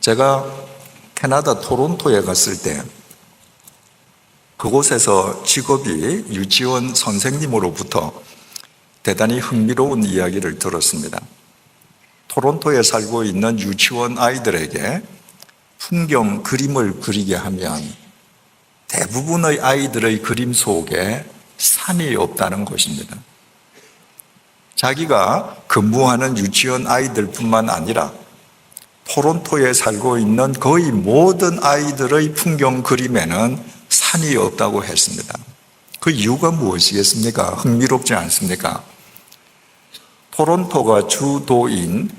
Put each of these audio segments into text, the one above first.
제가 캐나다 토론토에 갔을 때 그곳에서 직업이 유치원 선생님으로부터 대단히 흥미로운 이야기를 들었습니다. 토론토에 살고 있는 유치원 아이들에게 풍경 그림을 그리게 하면 대부분의 아이들의 그림 속에 산이 없다는 것입니다. 자기가 근무하는 유치원 아이들뿐만 아니라 토론토에 살고 있는 거의 모든 아이들의 풍경 그림에는 산이 없다고 했습니다. 그 이유가 무엇이겠습니까? 흥미롭지 않습니까? 토론토가 주도인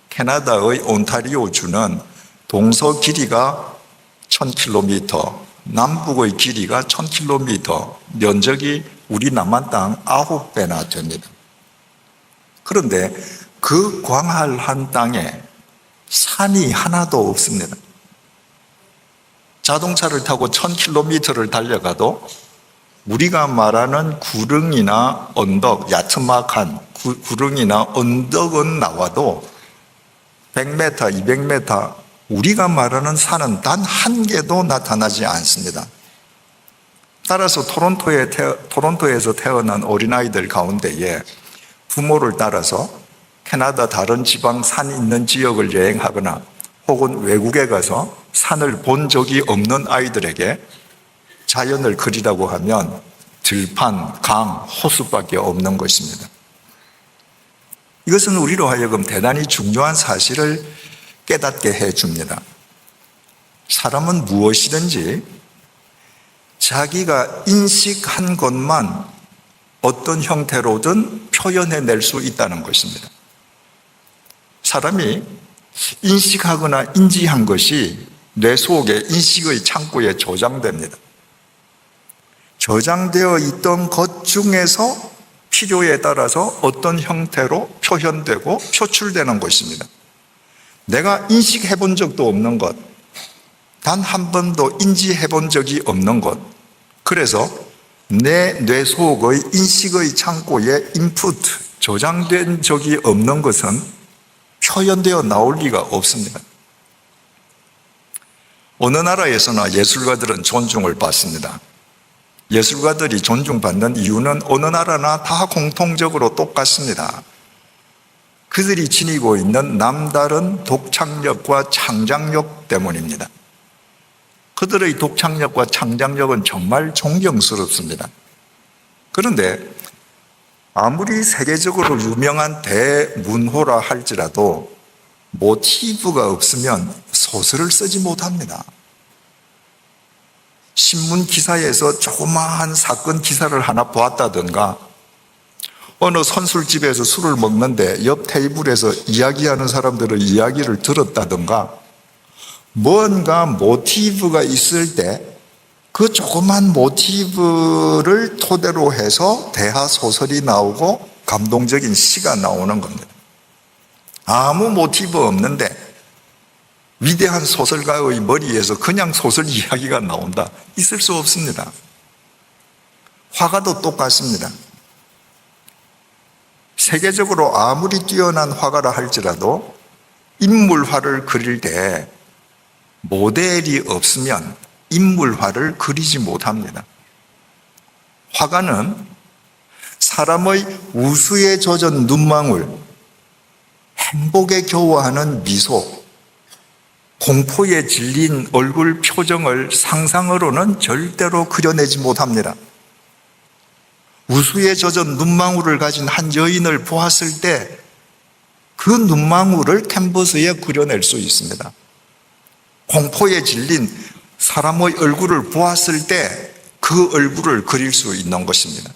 캐나다의 온타리오 주는 동서 길이가 1000km, 남북의 길이가 1000km, 면적이 우리 남한 땅 9배나 됩니다. 그런데 그 광활한 땅에 산이 하나도 없습니다. 자동차를 타고 1000km를 달려가도 우리가 말하는 구릉이나 언덕, 야트막한 구릉이나 언덕은 나와도 100m, 200m 우리가 말하는 산은 단 한 개도 나타나지 않습니다. 따라서 토론토에서 태어난 어린아이들 가운데에 부모를 따라서 캐나다 다른 지방 산 있는 지역을 여행하거나 혹은 외국에 가서 산을 본 적이 없는 아이들에게 자연을 그리라고 하면 들판, 강, 호수밖에 없는 것입니다. 이것은 우리로 하여금 대단히 중요한 사실을 깨닫게 해줍니다. 사람은 무엇이든지 자기가 인식한 것만 어떤 형태로든 표현해낼 수 있다는 것입니다. 사람이 인식하거나 인지한 것이 뇌 속에 인식의 창고에 저장됩니다. 저장되어 있던 것 중에서 필요에 따라서 어떤 형태로 표현되고 표출되는 것입니다. 내가 인식해 본 적도 없는 것, 단 한 번도 인지해 본 적이 없는 것, 그래서 내 뇌 속의 인식의 창고에 인풋, 저장된 적이 없는 것은 표현되어 나올 리가 없습니다. 어느 나라에서나 예술가들은 존중을 받습니다. 예술가들이 존중받는 이유는 어느 나라나 다 공통적으로 똑같습니다. 그들이 지니고 있는 남다른 독창력과 창작력 때문입니다. 그들의 독창력과 창작력은 정말 존경스럽습니다. 그런데 아무리 세계적으로 유명한 대문호라 할지라도 모티브가 없으면 소설을 쓰지 못합니다. 신문 기사에서 조그마한 사건 기사를 하나 보았다든가 어느 선술집에서 술을 먹는데 옆 테이블에서 이야기하는 사람들의 이야기를 들었다든가 뭔가 모티브가 있을 때 그 조그만 모티브를 토대로 해서 대하소설이 나오고 감동적인 시가 나오는 겁니다. 아무 모티브 없는데 위대한 소설가의 머리에서 그냥 소설 이야기가 나온다. 있을 수 없습니다. 화가도 똑같습니다. 세계적으로 아무리 뛰어난 화가라 할지라도 인물화를 그릴 때 모델이 없으면 인물화를 그리지 못합니다. 화가는 사람의 우수에 젖은 눈망울, 행복에 겨워하는 미소, 공포에 질린 얼굴 표정을 상상으로는 절대로 그려내지 못합니다. 우수에 젖은 눈망울을 가진 한 여인을 보았을 때 그 눈망울을 캔버스에 그려낼 수 있습니다. 공포에 질린 사람의 얼굴을 보았을 때 그 얼굴을 그릴 수 있는 것입니다.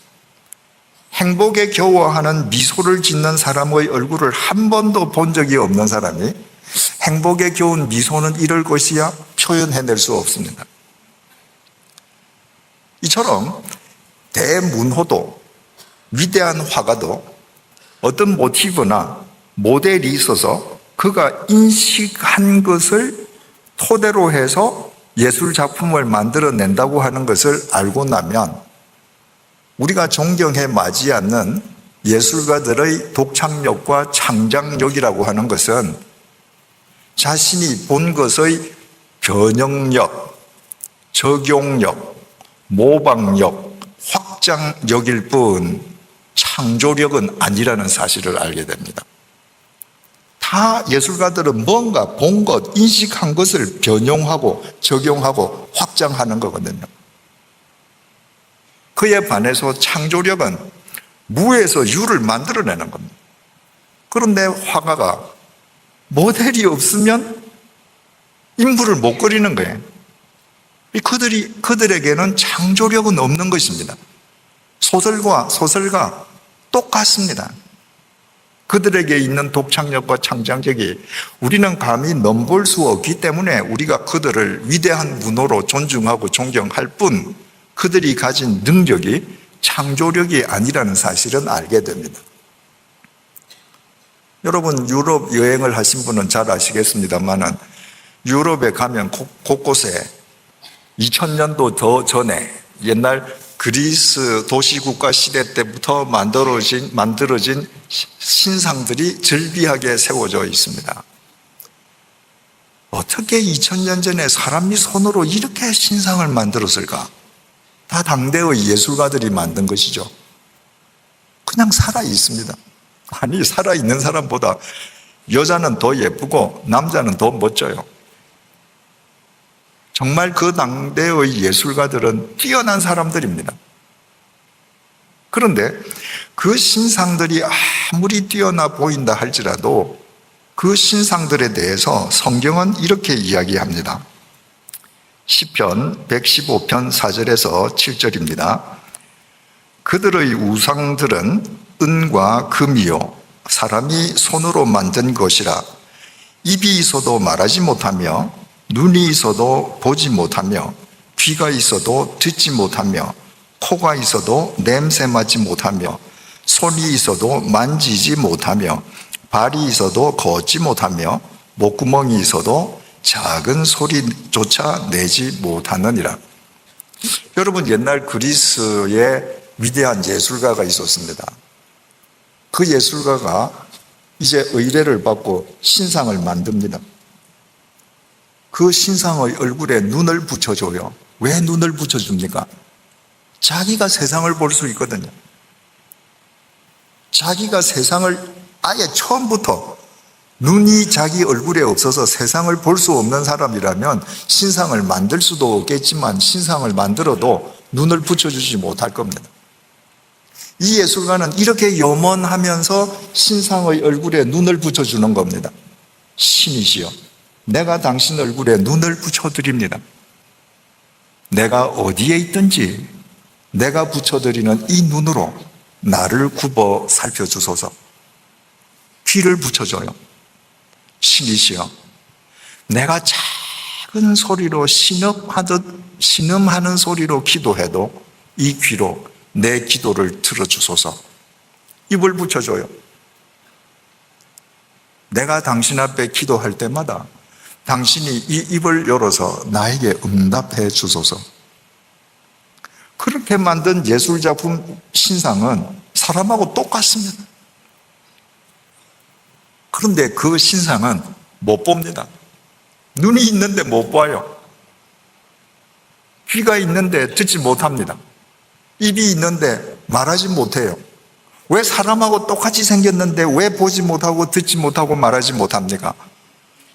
행복에 겨워하는 미소를 짓는 사람의 얼굴을 한 번도 본 적이 없는 사람이 행복에 겨운 미소는 이럴 것이야 표현해낼 수 없습니다. 이처럼 대문호도 위대한 화가도 어떤 모티브나 모델이 있어서 그가 인식한 것을 토대로 해서 예술 작품을 만들어낸다고 하는 것을 알고 나면 우리가 존경해 마지 않는 예술가들의 독창력과 창작력이라고 하는 것은 자신이 본 것의 변형력, 적용력, 모방력, 확장력일 뿐 창조력은 아니라는 사실을 알게 됩니다. 다 예술가들은 뭔가 본 것, 인식한 것을 변형하고 적용하고 확장하는 거거든요. 그에 반해서 창조력은 무에서 유를 만들어내는 겁니다. 그런데 화가가 모델이 없으면 인물을 못 그리는 거예요. 그들에게는 창조력은 없는 것입니다. 소설가 똑같습니다. 그들에게 있는 독창력과 창작력이 우리는 감히 넘볼 수 없기 때문에 우리가 그들을 위대한 문호로 존중하고 존경할 뿐 그들이 가진 능력이 창조력이 아니라는 사실은 알게 됩니다. 여러분 유럽 여행을 하신 분은 잘 아시겠습니다만은 유럽에 가면 곳곳에 2000년도 더 전에 옛날 그리스 도시국가 시대 때부터 만들어진 신상들이 절비하게 세워져 있습니다. 어떻게 2000년 전에 사람이 손으로 이렇게 신상을 만들었을까? 다 당대의 예술가들이 만든 것이죠. 그냥 살아 있습니다. 아니, 살아있는 사람보다 여자는 더 예쁘고 남자는 더 멋져요. 정말 그 당대의 예술가들은 뛰어난 사람들입니다. 그런데 그 신상들이 아무리 뛰어나 보인다 할지라도 그 신상들에 대해서 성경은 이렇게 이야기합니다. 시편 115편 4절에서 7절입니다. 그들의 우상들은 은과 금이요 사람이 손으로 만든 것이라 입이 있어도 말하지 못하며 눈이 있어도 보지 못하며 귀가 있어도 듣지 못하며 코가 있어도 냄새 맡지 못하며 손이 있어도 만지지 못하며 발이 있어도 걷지 못하며 목구멍이 있어도 작은 소리조차 내지 못하느니라. 여러분 옛날 그리스에 위대한 예술가가 있었습니다. 그 예술가가 이제 의뢰를 받고 신상을 만듭니다. 그 신상의 얼굴에 눈을 붙여줘요. 왜 눈을 붙여줍니까? 자기가 세상을 볼 수 있거든요. 자기가 세상을 아예 처음부터 눈이 자기 얼굴에 없어서 세상을 볼 수 없는 사람이라면 신상을 만들 수도 없겠지만 신상을 만들어도 눈을 붙여주지 못할 겁니다. 이 예술가는 이렇게 염원하면서 신상의 얼굴에 눈을 붙여주는 겁니다. 신이시여, 내가 당신 얼굴에 눈을 붙여드립니다. 내가 어디에 있든지 내가 붙여드리는 이 눈으로 나를 굽어 살펴주소서. 귀를 붙여줘요. 신이시여, 내가 작은 소리로 신음하는 소리로 기도해도 이 귀로 내 기도를 들어주소서. 입을 붙여줘요. 내가 당신 앞에 기도할 때마다 당신이 이 입을 열어서 나에게 응답해 주소서. 그렇게 만든 예술작품 신상은 사람하고 똑같습니다. 그런데 그 신상은 못 봅니다. 눈이 있는데 못 봐요. 귀가 있는데 듣지 못합니다. 입이 있는데 말하지 못해요. 왜 사람하고 똑같이 생겼는데 왜 보지 못하고 듣지 못하고 말하지 못합니까?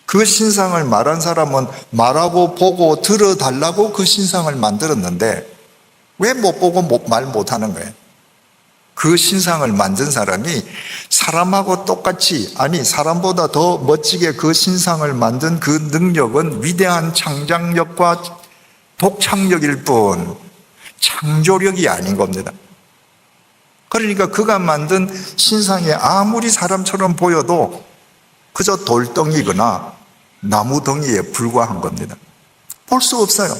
그 신상을 말한 사람은 말하고 보고 들어달라고 그 신상을 만들었는데 왜 못 보고 말 못하는 거예요? 그 신상을 만든 사람이 사람하고 똑같이, 아니 사람보다 더 멋지게 그 신상을 만든 그 능력은 위대한 창작력과 독창력일 뿐 창조력이 아닌 겁니다. 그러니까 그가 만든 신상이 아무리 사람처럼 보여도 그저 돌덩이거나 나무덩이에 불과한 겁니다. 볼 수 없어요.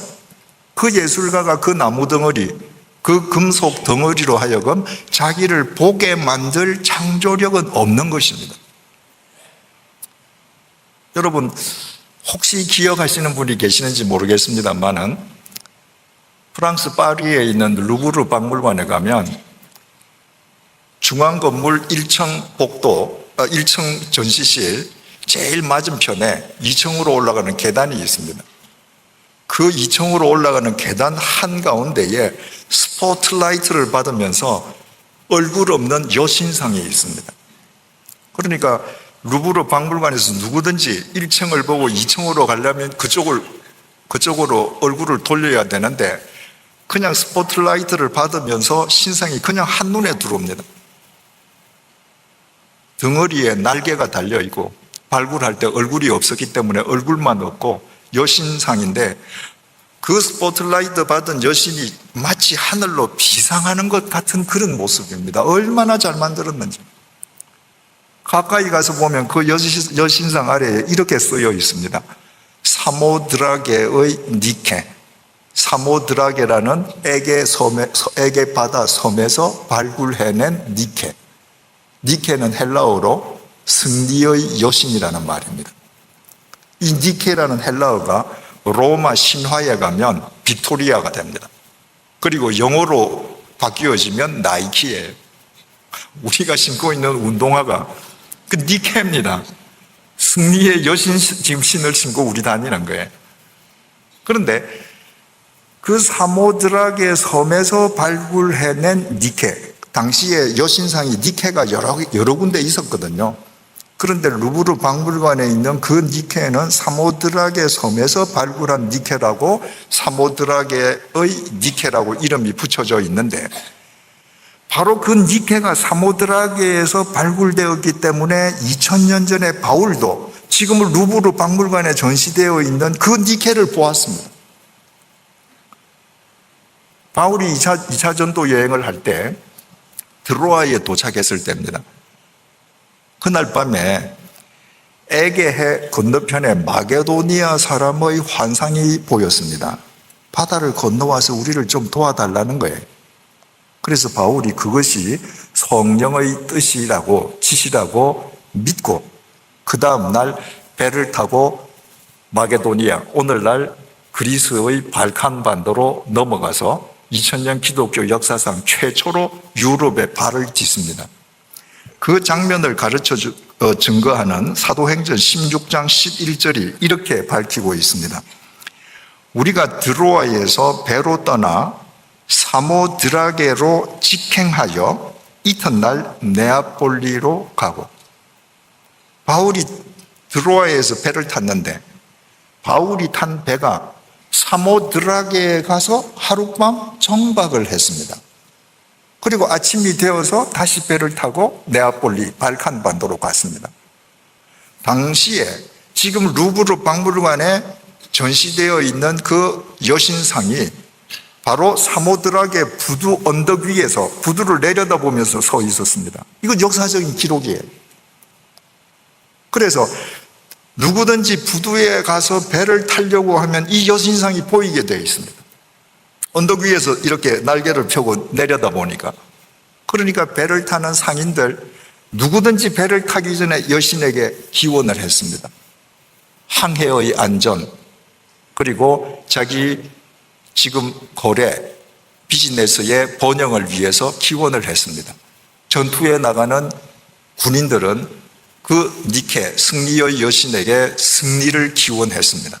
그 예술가가 그 나무덩어리, 그 금속 덩어리로 하여금 자기를 보게 만들 창조력은 없는 것입니다. 여러분 혹시 기억하시는 분이 계시는지 모르겠습니다만은 프랑스 파리에 있는 루브르 박물관에 가면 중앙 건물 1층 복도, 1층 전시실 제일 맞은편에 2층으로 올라가는 계단이 있습니다. 그 2층으로 올라가는 계단 한가운데에 스포트라이트를 받으면서 얼굴 없는 여신상이 있습니다. 그러니까 루브르 박물관에서 누구든지 1층을 보고 2층으로 가려면 그쪽으로 얼굴을 돌려야 되는데 그냥 스포트라이트를 받으면서 신상이 그냥 한눈에 들어옵니다. 덩어리에 날개가 달려있고 발굴할 때 얼굴이 없었기 때문에 얼굴만 없고 여신상인데 그 스포트라이트 받은 여신이 마치 하늘로 비상하는 것 같은 그런 모습입니다. 얼마나 잘 만들었는지. 가까이 가서 보면 그 여신상 아래에 이렇게 쓰여 있습니다. 사모드라게의 니케. 사모드라게라는 에게 바다 섬에서 발굴해낸 니케. 니케는 헬라어로 승리의 여신이라는 말입니다. 이 니케라는 헬라어가 로마 신화에 가면 빅토리아가 됩니다. 그리고 영어로 바뀌어지면 나이키예요. 우리가 신고 있는 운동화가 그 니케입니다. 승리의 여신 지금 신을 신고 우리 다니는 거예요. 그런데 그 사모드라게 섬에서 발굴해낸 니케, 당시에 여신상이 니케가 여러 군데 있었거든요. 그런데 루브르 박물관에 있는 그 니케는 사모드라게 섬에서 발굴한 니케라고 사모드라게의 니케라고 이름이 붙여져 있는데 바로 그 니케가 사모드라게에서 발굴되었기 때문에 2000년 전에 바울도 지금은 루브르 박물관에 전시되어 있는 그 니케를 보았습니다. 바울이 2차 전도 여행을 할 때 드로아에 도착했을 때입니다. 그날 밤에 에게해 건너편에 마게도니아 사람의 환상이 보였습니다. 바다를 건너와서 우리를 좀 도와달라는 거예요. 그래서 바울이 그것이 성령의 뜻이라고 지시라고 믿고 그 다음 날 배를 타고 마게도니아, 오늘날 그리스의 발칸 반도로 넘어가서 2000년 기독교 역사상 최초로 유럽에 발을 딛습니다. 그 장면을 증거하는 사도행전 16장 11절이 이렇게 밝히고 있습니다. 우리가 드로아에서 배로 떠나 사모드라게로 직행하여 이튿날 네아폴리로 가고, 바울이 드로아에서 배를 탔는데 바울이 탄 배가 사모드라게에 가서 하룻밤 정박을 했습니다. 그리고 아침이 되어서 다시 배를 타고 네아폴리 발칸 반도로 갔습니다. 당시에 지금 루브르 박물관에 전시되어 있는 그 여신상이 바로 사모드라게 부두 언덕 위에서 부두를 내려다보면서 서 있었습니다. 이건 역사적인 기록이에요. 그래서 누구든지 부두에 가서 배를 타려고 하면 이 여신상이 보이게 되어 있습니다. 언덕 위에서 이렇게 날개를 펴고 내려다보니까. 그러니까 배를 타는 상인들 누구든지 배를 타기 전에 여신에게 기원을 했습니다. 항해의 안전, 그리고 자기 지금 거래, 비즈니스의 번영을 위해서 기원을 했습니다. 전투에 나가는 군인들은 그 니케, 승리의 여신에게 승리를 기원했습니다.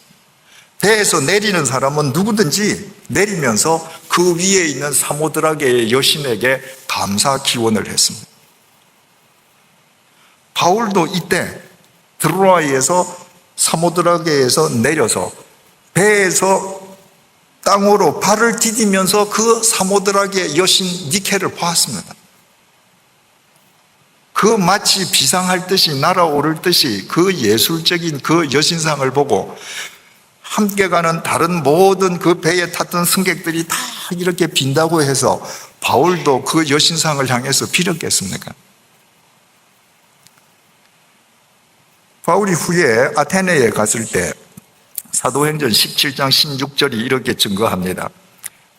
배에서 내리는 사람은 누구든지 내리면서 그 위에 있는 사모드라게의 여신에게 감사 기원을 했습니다. 바울도 이때 드로아에서 사모드라게에서 내려서 배에서 땅으로 발을 디디면서 그 사모드라게 여신 니케를 보았습니다. 그 마치 비상할 듯이 날아오를 듯이 그 예술적인 그 여신상을 보고 함께 가는 다른 모든 그 배에 탔던 승객들이 다 이렇게 빈다고 해서 바울도 그 여신상을 향해서 빌었겠습니까? 바울이 후에 아테네에 갔을 때 사도행전 17장 16절이 이렇게 증거합니다.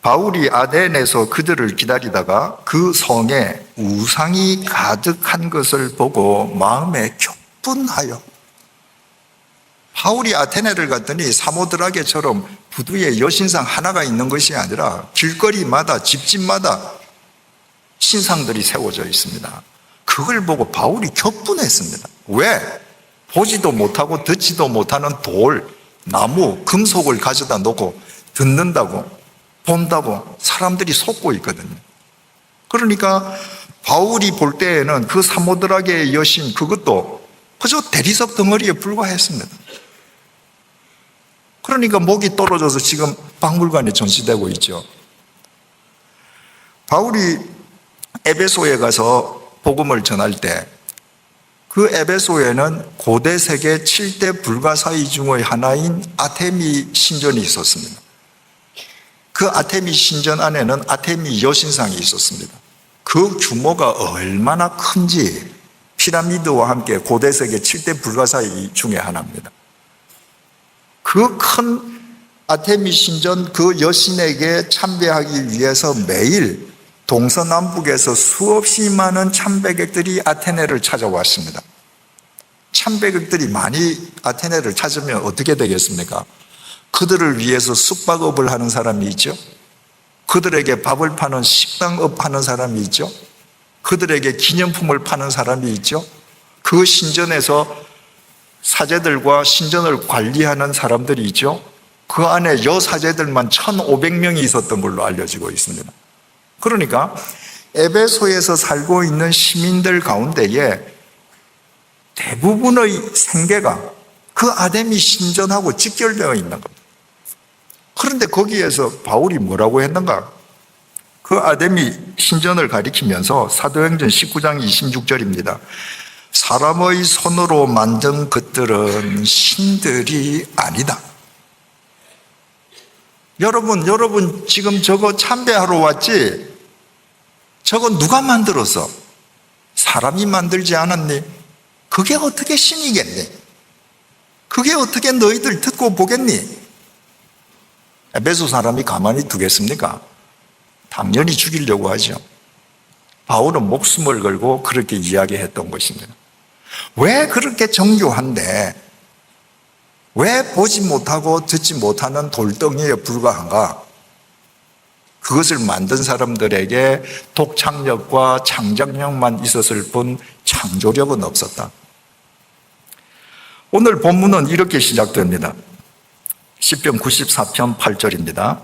바울이 아덴에서 그들을 기다리다가 그 성에 우상이 가득한 것을 보고 마음에 격분하여, 바울이 아테네를 갔더니 사모드라게처럼 부두에 여신상 하나가 있는 것이 아니라 길거리마다 집집마다 신상들이 세워져 있습니다. 그걸 보고 바울이 격분했습니다. 왜? 보지도 못하고 듣지도 못하는 돌, 나무, 금속을 가져다 놓고 듣는다고, 본다고 사람들이 속고 있거든요. 그러니까 바울이 볼 때에는 그 사모드락의 여신 그것도 그저 대리석 덩어리에 불과했습니다. 그러니까 목이 떨어져서 지금 박물관에 전시되고 있죠. 바울이 에베소에 가서 복음을 전할 때 그 에베소에는 고대 세계 7대 불가사의 중의 하나인 아테미 신전이 있었습니다. 그 아테미 신전 안에는 아테미 여신상이 있었습니다. 그 규모가 얼마나 큰지 피라미드와 함께 고대 세계 7대 불가사의 중에 하나입니다. 그 큰 아테미 신전 그 여신에게 참배하기 위해서 매일 동서남북에서 수없이 많은 참배객들이 아테네를 찾아왔습니다. 참배객들이 많이 아테네를 찾으면 어떻게 되겠습니까? 그들을 위해서 숙박업을 하는 사람이 있죠. 그들에게 밥을 파는 식당업 하는 사람이 있죠. 그들에게 기념품을 파는 사람이 있죠. 그 신전에서 사제들과 신전을 관리하는 사람들이 있죠. 그 안에 여사제들만 1,500명이 있었던 걸로 알려지고 있습니다. 그러니까 에베소에서 살고 있는 시민들 가운데에 대부분의 생계가 그 아테미 신전하고 직결되어 있는 겁니다. 그런데 거기에서 바울이 뭐라고 했는가? 그 아테미 신전을 가리키면서 사도행전 19장 26절입니다. 사람의 손으로 만든 것들은 신들이 아니다. 여러분 지금 저거 참배하러 왔지? 저거 누가 만들었어? 사람이 만들지 않았니? 그게 어떻게 신이겠니? 그게 어떻게 너희들 듣고 보겠니? 에베소 사람이 가만히 두겠습니까? 당연히 죽이려고 하죠. 바울은 목숨을 걸고 그렇게 이야기했던 것입니다. 왜 그렇게 정교한데 왜 보지 못하고 듣지 못하는 돌덩이에 불과한가? 그것을 만든 사람들에게 독창력과 창작력만 있었을 뿐 창조력은 없었다. 오늘 본문은 이렇게 시작됩니다. 시편 94편 8절입니다.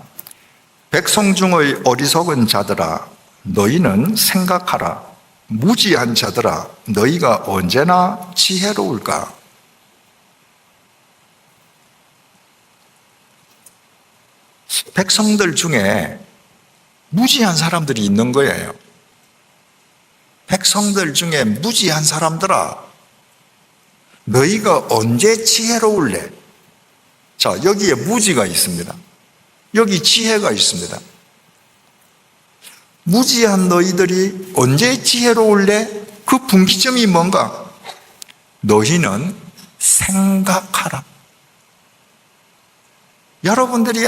백성 중의 어리석은 자들아 너희는 생각하라. 무지한 자들아 너희가 언제나 지혜로울까? 백성들 중에 무지한 사람들이 있는 거예요. 백성들 중에 무지한 사람들아 너희가 언제 지혜로울래? 자, 여기에 무지가 있습니다. 여기 지혜가 있습니다. 무지한 너희들이 언제 지혜로울래? 그 분기점이 뭔가? 너희는 생각하라. 여러분들이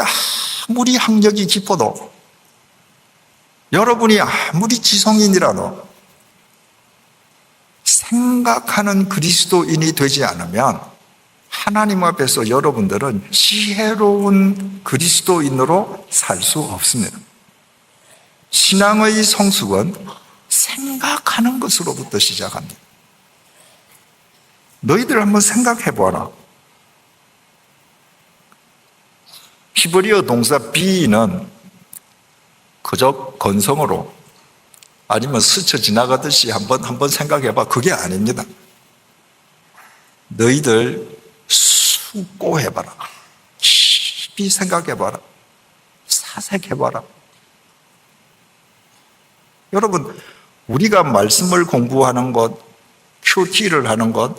아무리 학력이 깊어도 여러분이 아무리 지성인이라도 생각하는 그리스도인이 되지 않으면 하나님 앞에서 여러분들은 지혜로운 그리스도인으로 살 수 없습니다. 신앙의 성숙은 생각하는 것으로부터 시작합니다. 너희들 한번 생각해 보아라. 히브리어 동사 be는 그저 건성으로 아니면 스쳐 지나가듯이 한번 생각해 봐. 그게 아닙니다. 너희들 숙고해 봐라. 깊이 생각해 봐라. 사색해 봐라. 여러분, 우리가 말씀을 공부하는 것, 큐티를 하는 것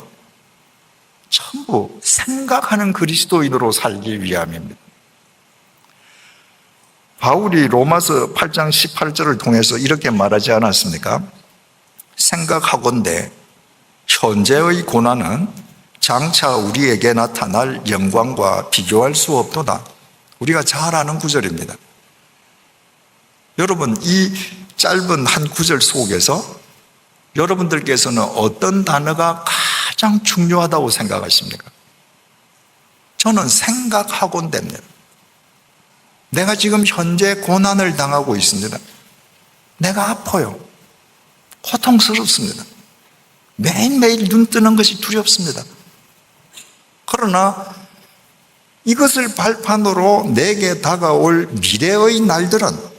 전부 생각하는 그리스도인으로 살기 위함입니다. 바울이 로마서 8장 18절을 통해서 이렇게 말하지 않았습니까? 생각하건대 현재의 고난은 장차 우리에게 나타날 영광과 비교할 수 없도다. 우리가 잘 아는 구절입니다. 여러분, 이 짧은 한 구절 속에서 여러분들께서는 어떤 단어가 가장 중요하다고 생각하십니까? 저는 생각하건대입니다. 내가 지금 현재 고난을 당하고 있습니다. 내가 아파요. 고통스럽습니다. 매일매일 눈 뜨는 것이 두렵습니다. 그러나 이것을 발판으로 내게 다가올 미래의 날들은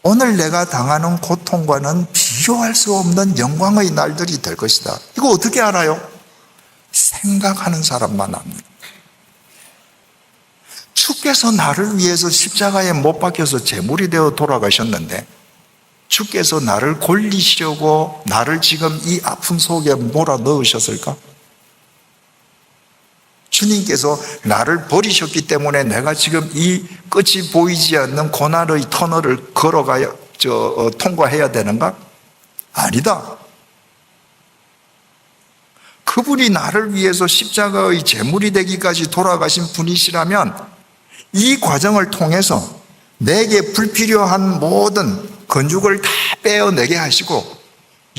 오늘 내가 당하는 고통과는 비교할 수 없는 영광의 날들이 될 것이다. 이거 어떻게 알아요? 생각하는 사람만 압니다. 주께서 나를 위해서 십자가에 못 박혀서 제물이 되어 돌아가셨는데 주께서 나를 골리시려고 나를 지금 이 아픔 속에 몰아 넣으셨을까? 주님께서 나를 버리셨기 때문에 내가 지금 이 끝이 보이지 않는 고난의 터널을 통과해야 되는가? 아니다. 그분이 나를 위해서 십자가의 제물이 되기까지 돌아가신 분이시라면 이 과정을 통해서 내게 불필요한 모든 건축을 다 빼어내게 하시고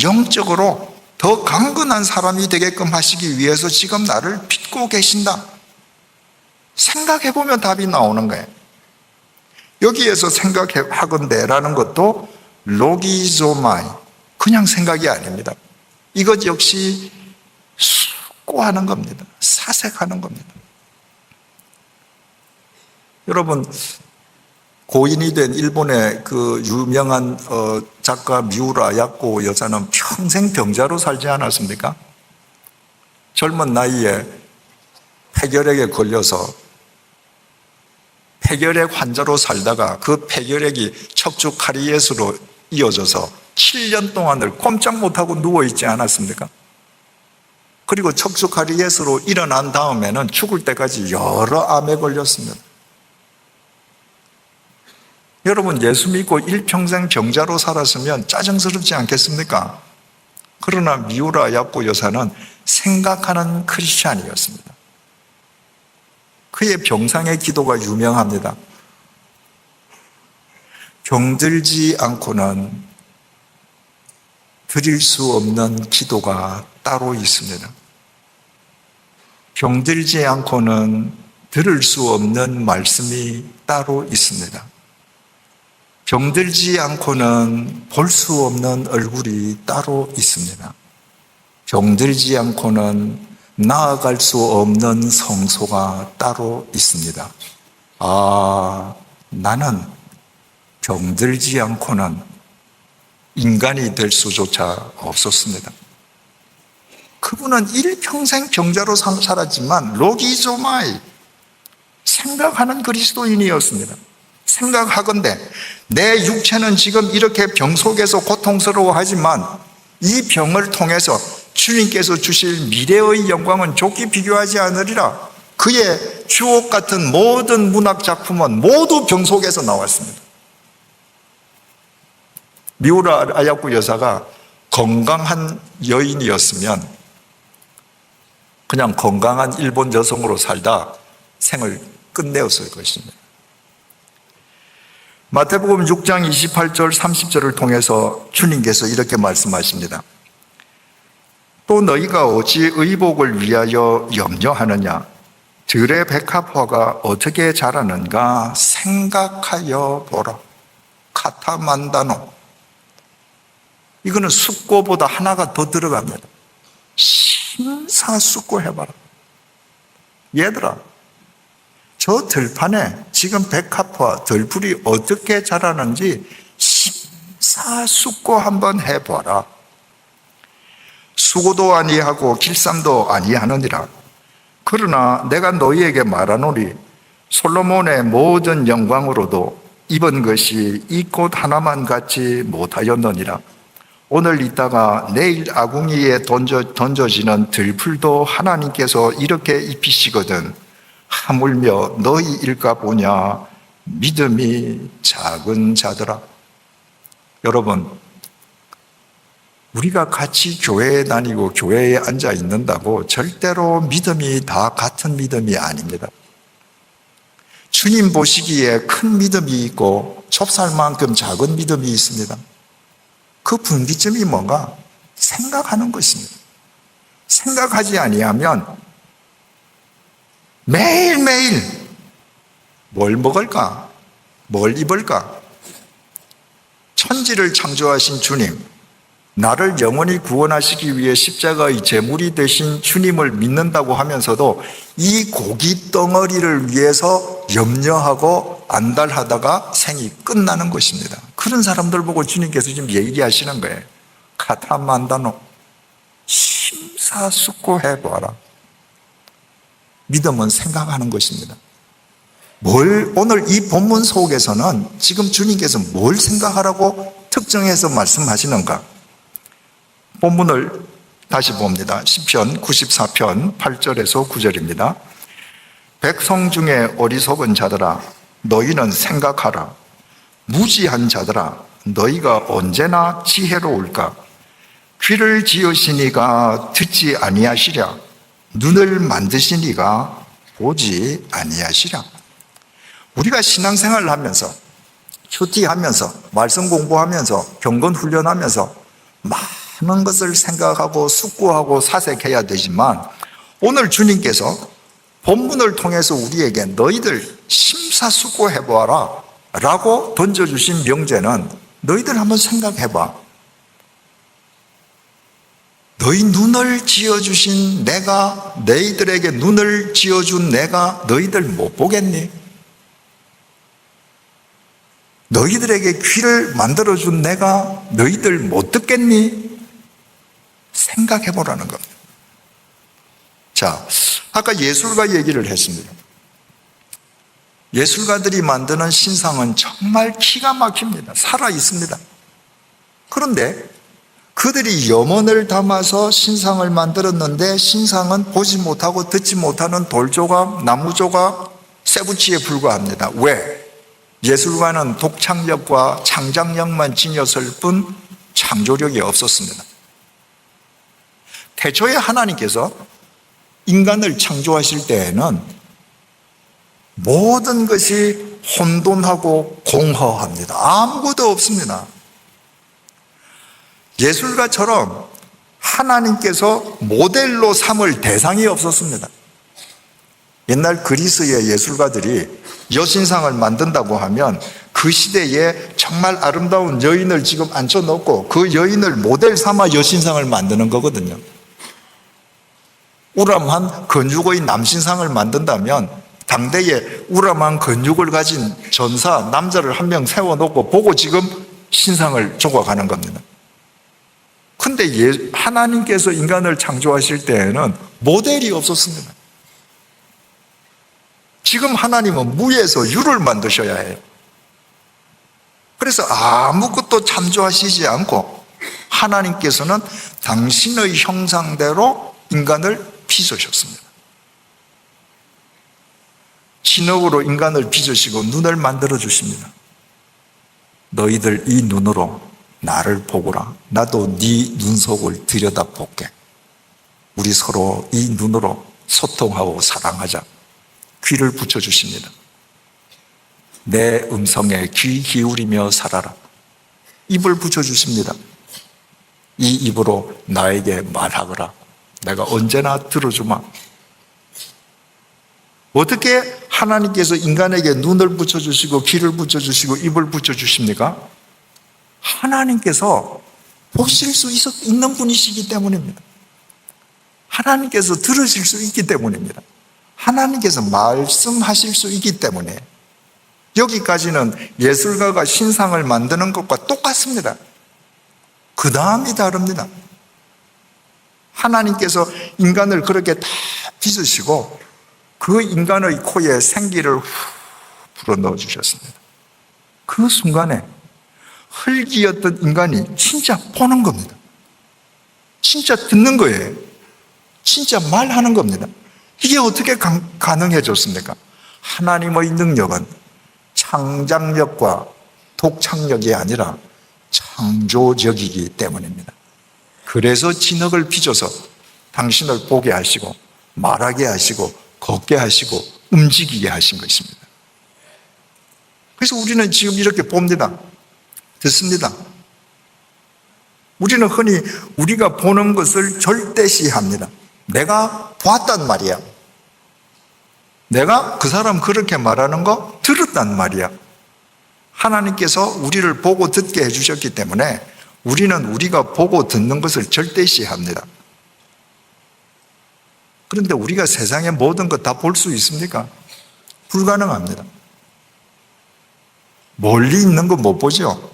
영적으로 더 강건한 사람이 되게끔 하시기 위해서 지금 나를 빚고 계신다. 생각해보면 답이 나오는 거예요. 여기에서 생각하건대라는 것도 로기조마이, 그냥 생각이 아닙니다. 이것 역시 숙고하는 겁니다. 사색하는 겁니다. 여러분, 고인이 된 일본의 그 유명한 작가 미우라 야코 여사는 평생 병자로 살지 않았습니까? 젊은 나이에 폐결핵에 걸려서 폐결핵 환자로 살다가 그 폐결핵이 척추 카리에스로 이어져서 7년 동안을 꼼짝 못하고 누워있지 않았습니까? 그리고 척추 카리에스로 일어난 다음에는 죽을 때까지 여러 암에 걸렸습니다. 여러분, 예수 믿고 일평생 병자로 살았으면 짜증스럽지 않겠습니까? 그러나 미우라 야코 여사는 생각하는 크리스찬이었습니다. 그의 병상의 기도가 유명합니다. 병들지 않고는 드릴 수 없는 기도가 따로 있습니다. 병들지 않고는 들을 수 없는 말씀이 따로 있습니다. 병들지 않고는 볼 수 없는 얼굴이 따로 있습니다. 병들지 않고는 나아갈 수 없는 성소가 따로 있습니다. 나는 병들지 않고는 인간이 될 수조차 없었습니다. 그분은 일평생 병자로 살았지만 로기조마이, 생각하는 그리스도인이었습니다. 생각하건대 내 육체는 지금 이렇게 병 속에서 고통스러워하지만 이 병을 통해서 주님께서 주실 미래의 영광은 좋게 비교하지 않으리라. 그의 주옥 같은 모든 문학 작품은 모두 병 속에서 나왔습니다. 미우라 아야코 여사가 건강한 여인이었으면 그냥 건강한 일본 여성으로 살다 생을 끝내었을 것입니다. 마태복음 6장 28절 30절을 통해서 주님께서 이렇게 말씀하십니다. 또 너희가 어찌 의복을 위하여 염려하느냐? 들의 백합화가 어떻게 자라는가 생각하여 보라. 카타만다노. 이거는 숙고보다 하나가 더 들어갑니다. 심사숙고해봐라. 얘들아, 저 들판에 지금 백합화, 들풀이 어떻게 자라는지 심사숙고 한번 해봐라. 수고도 아니하고 길쌈도 아니하느니라. 그러나 내가 너희에게 말하노니 솔로몬의 모든 영광으로도 입은 것이 이 꽃 하나만 같지 못하였느니라. 오늘 있다가 내일 아궁이에 던져지는 들풀도 하나님께서 이렇게 입히시거든 하물며 너희일까 보냐 믿음이 작은 자들아. 여러분, 우리가 같이 교회에 다니고 교회에 앉아 있는다고 절대로 믿음이 다 같은 믿음이 아닙니다. 주님 보시기에 큰 믿음이 있고 좁쌀만큼 작은 믿음이 있습니다. 그 분기점이 뭔가? 생각하는 것입니다. 생각하지 아니하면 매일매일 뭘 먹을까? 뭘 입을까? 천지를 창조하신 주님, 나를 영원히 구원하시기 위해 십자가의 제물이 되신 주님을 믿는다고 하면서도 이 고기 덩어리를 위해서 염려하고 안달하다가 생이 끝나는 것입니다. 그런 사람들 보고 주님께서 지금 얘기하시는 거예요. 카타만다노, 심사숙고해봐라. 믿음은 생각하는 것입니다. 오늘 이 본문 속에서는 지금 주님께서 뭘 생각하라고 특정해서 말씀하시는가? 본문을 다시 봅니다. 시편 94편 8절에서 9절입니다. 백성 중에 어리석은 자들아, 너희는 생각하라. 무지한 자들아, 너희가 언제나 지혜로울까? 귀를 지으시니가 듣지 아니하시랴. 눈을 만드시니가 보지 아니하시랴. 우리가 신앙생활을 하면서, 큐티하면서, 말씀 공부하면서, 경건 훈련하면서 많은 것을 생각하고 숙고하고 사색해야 되지만, 오늘 주님께서 본문을 통해서 우리에게 너희들 심사숙고해봐라 라고 던져주신 명제는 너희들 한번 생각해봐. 너희 눈을 지어주신 내가, 너희들에게 눈을 지어준 내가 너희들 못 보겠니? 너희들에게 귀를 만들어준 내가 너희들 못 듣겠니? 생각해 보라는 겁니다. 자, 아까 예술가 얘기를 했습니다. 예술가들이 만드는 신상은 정말 기가 막힙니다. 살아 있습니다. 그런데 그들이 염원을 담아서 신상을 만들었는데 신상은 보지 못하고 듣지 못하는 돌조각, 나무조각, 쇠붙이에 불과합니다. 왜? 예술가는 독창력과 창작력만 지녔을 뿐 창조력이 없었습니다. 태초에 하나님께서 인간을 창조하실 때에는 모든 것이 혼돈하고 공허합니다. 아무것도 없습니다. 예술가처럼 하나님께서 모델로 삼을 대상이 없었습니다. 옛날 그리스의 예술가들이 여신상을 만든다고 하면 그 시대에 정말 아름다운 여인을 지금 앉혀놓고 그 여인을 모델 삼아 여신상을 만드는 거거든요. 우람한 근육의 남신상을 만든다면 당대에 우람한 근육을 가진 전사, 남자를 한 명 세워놓고 보고 지금 신상을 조각하는 겁니다. 근데 하나님께서 인간을 창조하실 때에는 모델이 없었습니다. 지금 하나님은 무에서 유를 만드셔야 해요. 그래서 아무것도 창조하시지 않고 하나님께서는 당신의 형상대로 인간을 빚으셨습니다. 진흙으로 인간을 빚으시고 눈을 만들어 주십니다. 너희들 이 눈으로 나를 보거라. 나도 네 눈속을 들여다볼게. 우리 서로 이 눈으로 소통하고 사랑하자. 귀를 붙여주십니다. 내 음성에 귀 기울이며 살아라. 입을 붙여주십니다. 이 입으로 나에게 말하거라. 내가 언제나 들어주마. 어떻게 하나님께서 인간에게 눈을 붙여주시고 귀를 붙여주시고 입을 붙여주십니까? 하나님께서 보실 수 있는 분이시기 때문입니다. 하나님께서 들으실 수 있기 때문입니다. 하나님께서 말씀하실 수 있기 때문에 여기까지는 예술가가 신상을 만드는 것과 똑같습니다. 그 다음이 다릅니다. 하나님께서 인간을 그렇게 다 빚으시고 그 인간의 코에 생기를 후 불어넣어 주셨습니다. 그 순간에 흙이었던 인간이 진짜 보는 겁니다. 진짜 듣는 거예요. 진짜 말하는 겁니다. 이게 어떻게 가능해졌습니까? 하나님의 능력은 창작력과 독창력이 아니라 창조력이기 때문입니다. 그래서 진흙을 빚어서 당신을 보게 하시고 말하게 하시고 걷게 하시고 움직이게 하신 것입니다. 그래서 우리는 지금 이렇게 봅니다. 듣습니다. 우리는 흔히 우리가 보는 것을 절대시합니다. 내가 봤단 말이야. 내가 그 사람 그렇게 말하는 거 들었단 말이야. 하나님께서 우리를 보고 듣게 해주셨기 때문에 우리는 우리가 보고 듣는 것을 절대시합니다. 그런데 우리가 세상의 모든 것 다 볼 수 있습니까? 불가능합니다. 멀리 있는 거 못 보죠?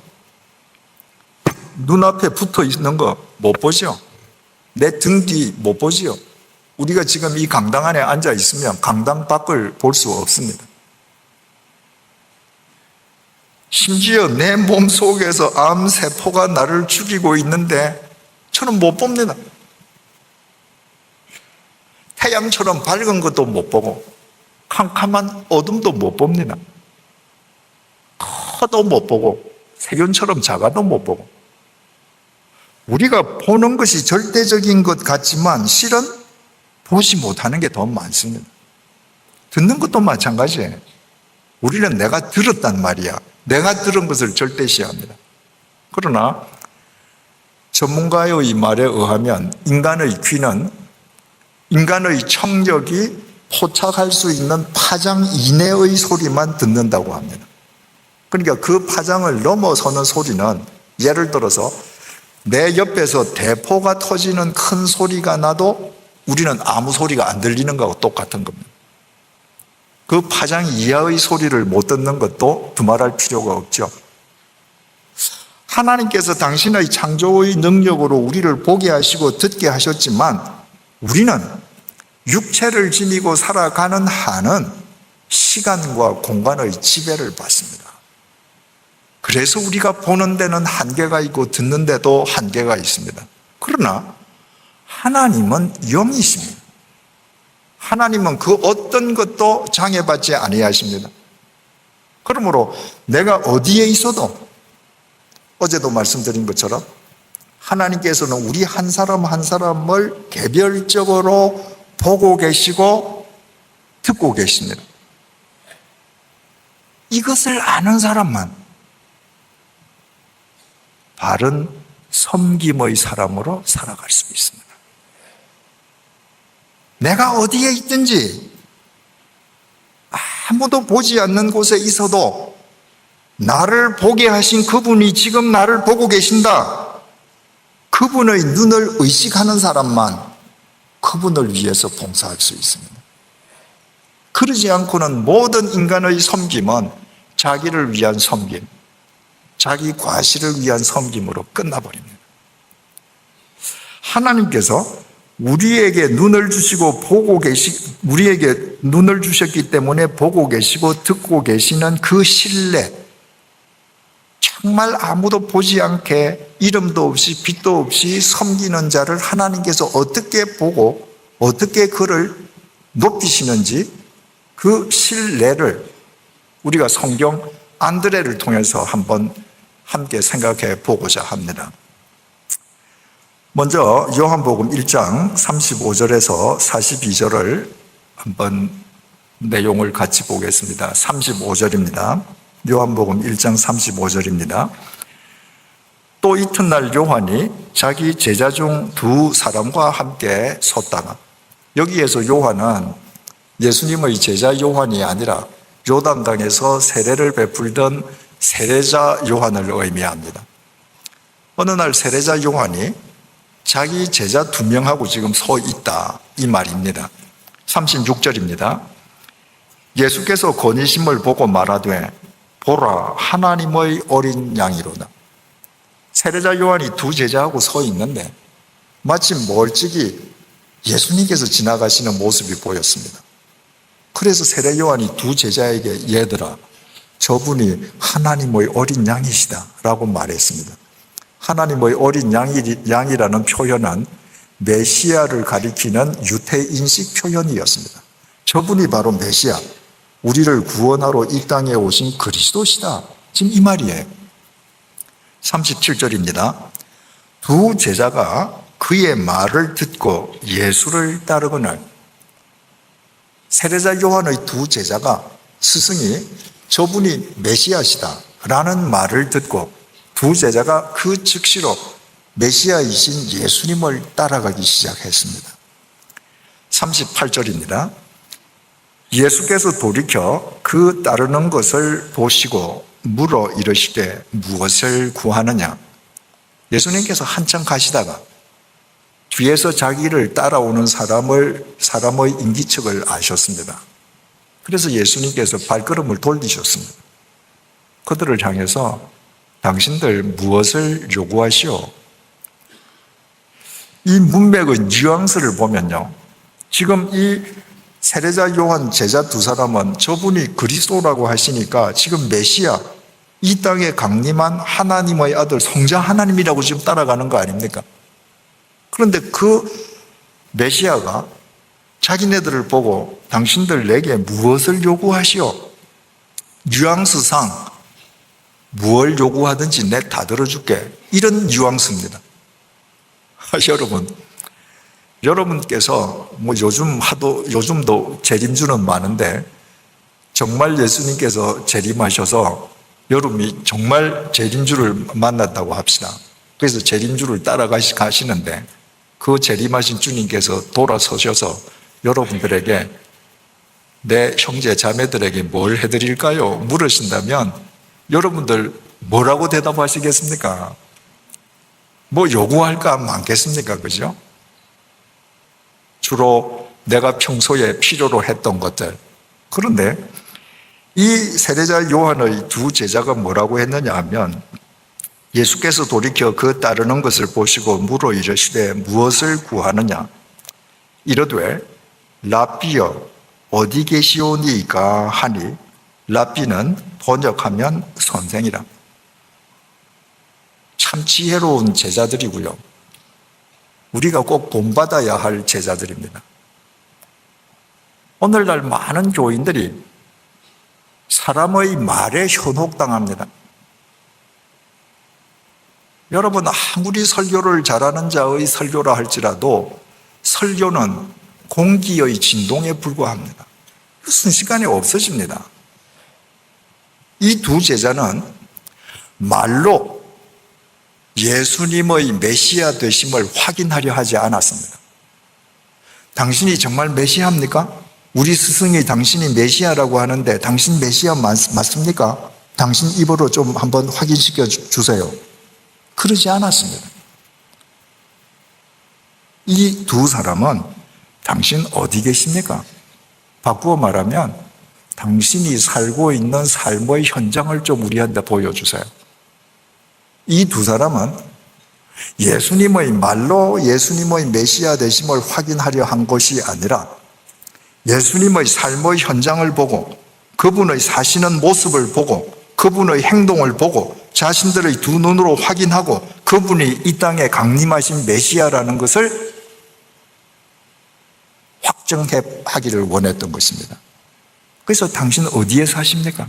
눈앞에 붙어 있는 거 못 보죠? 내 등 뒤 못 보죠? 우리가 지금 이 강당 안에 앉아 있으면 강당 밖을 볼 수 없습니다. 심지어 내 몸 속에서 암세포가 나를 죽이고 있는데 저는 못 봅니다. 태양처럼 밝은 것도 못 보고 캄캄한 어둠도 못 봅니다. 커도 못 보고 세균처럼 작아도 못 보고 우리가 보는 것이 절대적인 것 같지만 실은 보지 못하는 게 더 많습니다. 듣는 것도 마찬가지예요. 우리는 내가 들었단 말이야. 내가 들은 것을 절대시합니다. 그러나 전문가의 말에 의하면 인간의 귀는 인간의 청력이 포착할 수 있는 파장 이내의 소리만 듣는다고 합니다. 그러니까 그 파장을 넘어서는 소리는 예를 들어서 내 옆에서 대포가 터지는 큰 소리가 나도 우리는 아무 소리가 안 들리는 거하고 똑같은 겁니다. 그 파장 이하의 소리를 못 듣는 것도 두말할 필요가 없죠. 하나님께서 당신의 창조의 능력으로 우리를 보게 하시고 듣게 하셨지만 우리는 육체를 지니고 살아가는 한은 시간과 공간의 지배를 받습니다. 그래서 우리가 보는 데는 한계가 있고 듣는 데도 한계가 있습니다. 그러나 하나님은 영이십니다. 하나님은 그 어떤 것도 장애받지 아니하십니다. 그러므로 내가 어디에 있어도 어제도 말씀드린 것처럼 하나님께서는 우리 한 사람 한 사람을 개별적으로 보고 계시고 듣고 계십니다. 이것을 아는 사람만 바른 섬김의 사람으로 살아갈 수 있습니다. 내가 어디에 있든지 아무도 보지 않는 곳에 있어도 나를 보게 하신 그분이 지금 나를 보고 계신다. 그분의 눈을 의식하는 사람만 그분을 위해서 봉사할 수 있습니다. 그러지 않고는 모든 인간의 섬김은 자기를 위한 섬김, 자기 과실을 위한 섬김으로 끝나버립니다. 하나님께서 우리에게 눈을 주시고 우리에게 눈을 주셨기 때문에 보고 계시고 듣고 계시는 그 신뢰, 정말 아무도 보지 않게 이름도 없이 빛도 없이 섬기는 자를 하나님께서 어떻게 보고 어떻게 그를 높이시는지 그 신뢰를 우리가 성경 안드레를 통해서 한번 함께 생각해 보고자 합니다. 먼저 요한복음 1장 35절에서 42절을 한번 내용을 같이 보겠습니다. 35절입니다. 요한복음 1장 35절입니다. 또 이튿날 요한이 자기 제자 중 두 사람과 함께 섰다가, 여기에서 요한은 예수님의 제자 요한이 아니라 요단강에서 세례를 베풀던 세례자 요한을 의미합니다. 어느 날 세례자 요한이 자기 제자 두 명하고 지금 서 있다, 이 말입니다. 36절입니다. 예수께서 거니심을 보고 말하되 보라, 하나님의 어린 양이로다. 세례자 요한이 두 제자하고 서 있는데 마침 멀찍이 예수님께서 지나가시는 모습이 보였습니다. 그래서 세례 요한이 두 제자에게 얘들아, 저분이 하나님의 어린 양이시다 라고 말했습니다. 하나님의 어린 양이라는 표현은 메시아를 가리키는 유태인식 표현이었습니다. 저분이 바로 메시아, 우리를 구원하러 이 땅에 오신 그리스도시다, 지금 이 말이에요. 37절입니다. 두 제자가 그의 말을 듣고 예수를 따르거늘, 세례자 요한의 두 제자가 스승이 저분이 메시아시다 라는 말을 듣고 두 제자가 그 즉시로 메시아이신 예수님을 따라가기 시작했습니다. 38절입니다. 예수께서 돌이켜 그 따르는 것을 보시고 물어 이르시되 무엇을 구하느냐? 예수님께서 한참 가시다가 뒤에서 자기를 따라오는 사람의 인기척을 아셨습니다. 그래서 예수님께서 발걸음을 돌리셨습니다. 그들을 향해서 당신들 무엇을 요구하시오? 이 문맥의 뉘앙스를 보면요, 지금 이 세례자 요한 제자 두 사람은 저분이 그리스도라고 하시니까 지금 메시아, 이 땅에 강림한 하나님의 아들 성자 하나님이라고 지금 따라가는 거 아닙니까? 그런데 그 메시아가 자기네들을 보고 당신들 내게 무엇을 요구하시오? 뉘앙스상 무엇을 요구하든지 내 다 들어줄게, 이런 뉘앙스입니다. 여러분께서 요즘도 재림주는 많은데 정말 예수님께서 재림하셔서 여러분이 정말 재림주를 만났다고 합시다. 그래서 재림주를 따라가시는데 그 재림하신 주님께서 돌아서셔서 여러분들에게, 내 형제 자매들에게 뭘 해드릴까요? 물으신다면 여러분들 뭐라고 대답하시겠습니까? 뭐 요구할 거 많겠습니까? 그죠? 주로 내가 평소에 필요로 했던 것들. 그런데 이 세례자 요한의 두 제자가 뭐라고 했느냐 하면, 예수께서 돌이켜 그 따르는 것을 보시고 물어 이르시되 무엇을 구하느냐? 이르되 랍비여 어디 계시오니까 하니, 랍비는 번역하면 선생이라. 참 지혜로운 제자들이고요, 우리가 꼭 본받아야 할 제자들입니다. 오늘날 많은 교인들이 사람의 말에 현혹당합니다. 여러분, 아무리 설교를 잘하는 자의 설교라 할지라도 설교는 공기의 진동에 불과합니다. 순식간에 없어집니다. 이 두 제자는 말로 예수님의 메시아 되심을 확인하려 하지 않았습니다. 당신이 정말 메시아입니까? 우리 스승이 당신이 메시아라고 하는데 당신 메시아 맞습니까? 당신 입으로 좀 한번 확인시켜 주세요. 그러지 않았습니다. 이 두 사람은 당신 어디 계십니까? 바꾸어 말하면 당신이 살고 있는 삶의 현장을 좀 우리한테 보여주세요. 이 두 사람은 예수님의 말로 예수님의 메시아 되심을 확인하려 한 것이 아니라 예수님의 삶의 현장을 보고 그분의 사시는 모습을 보고 그분의 행동을 보고 자신들의 두 눈으로 확인하고 그분이 이 땅에 강림하신 메시아라는 것을 확정하기를 원했던 것입니다. 그래서 당신 어디에 사십니까?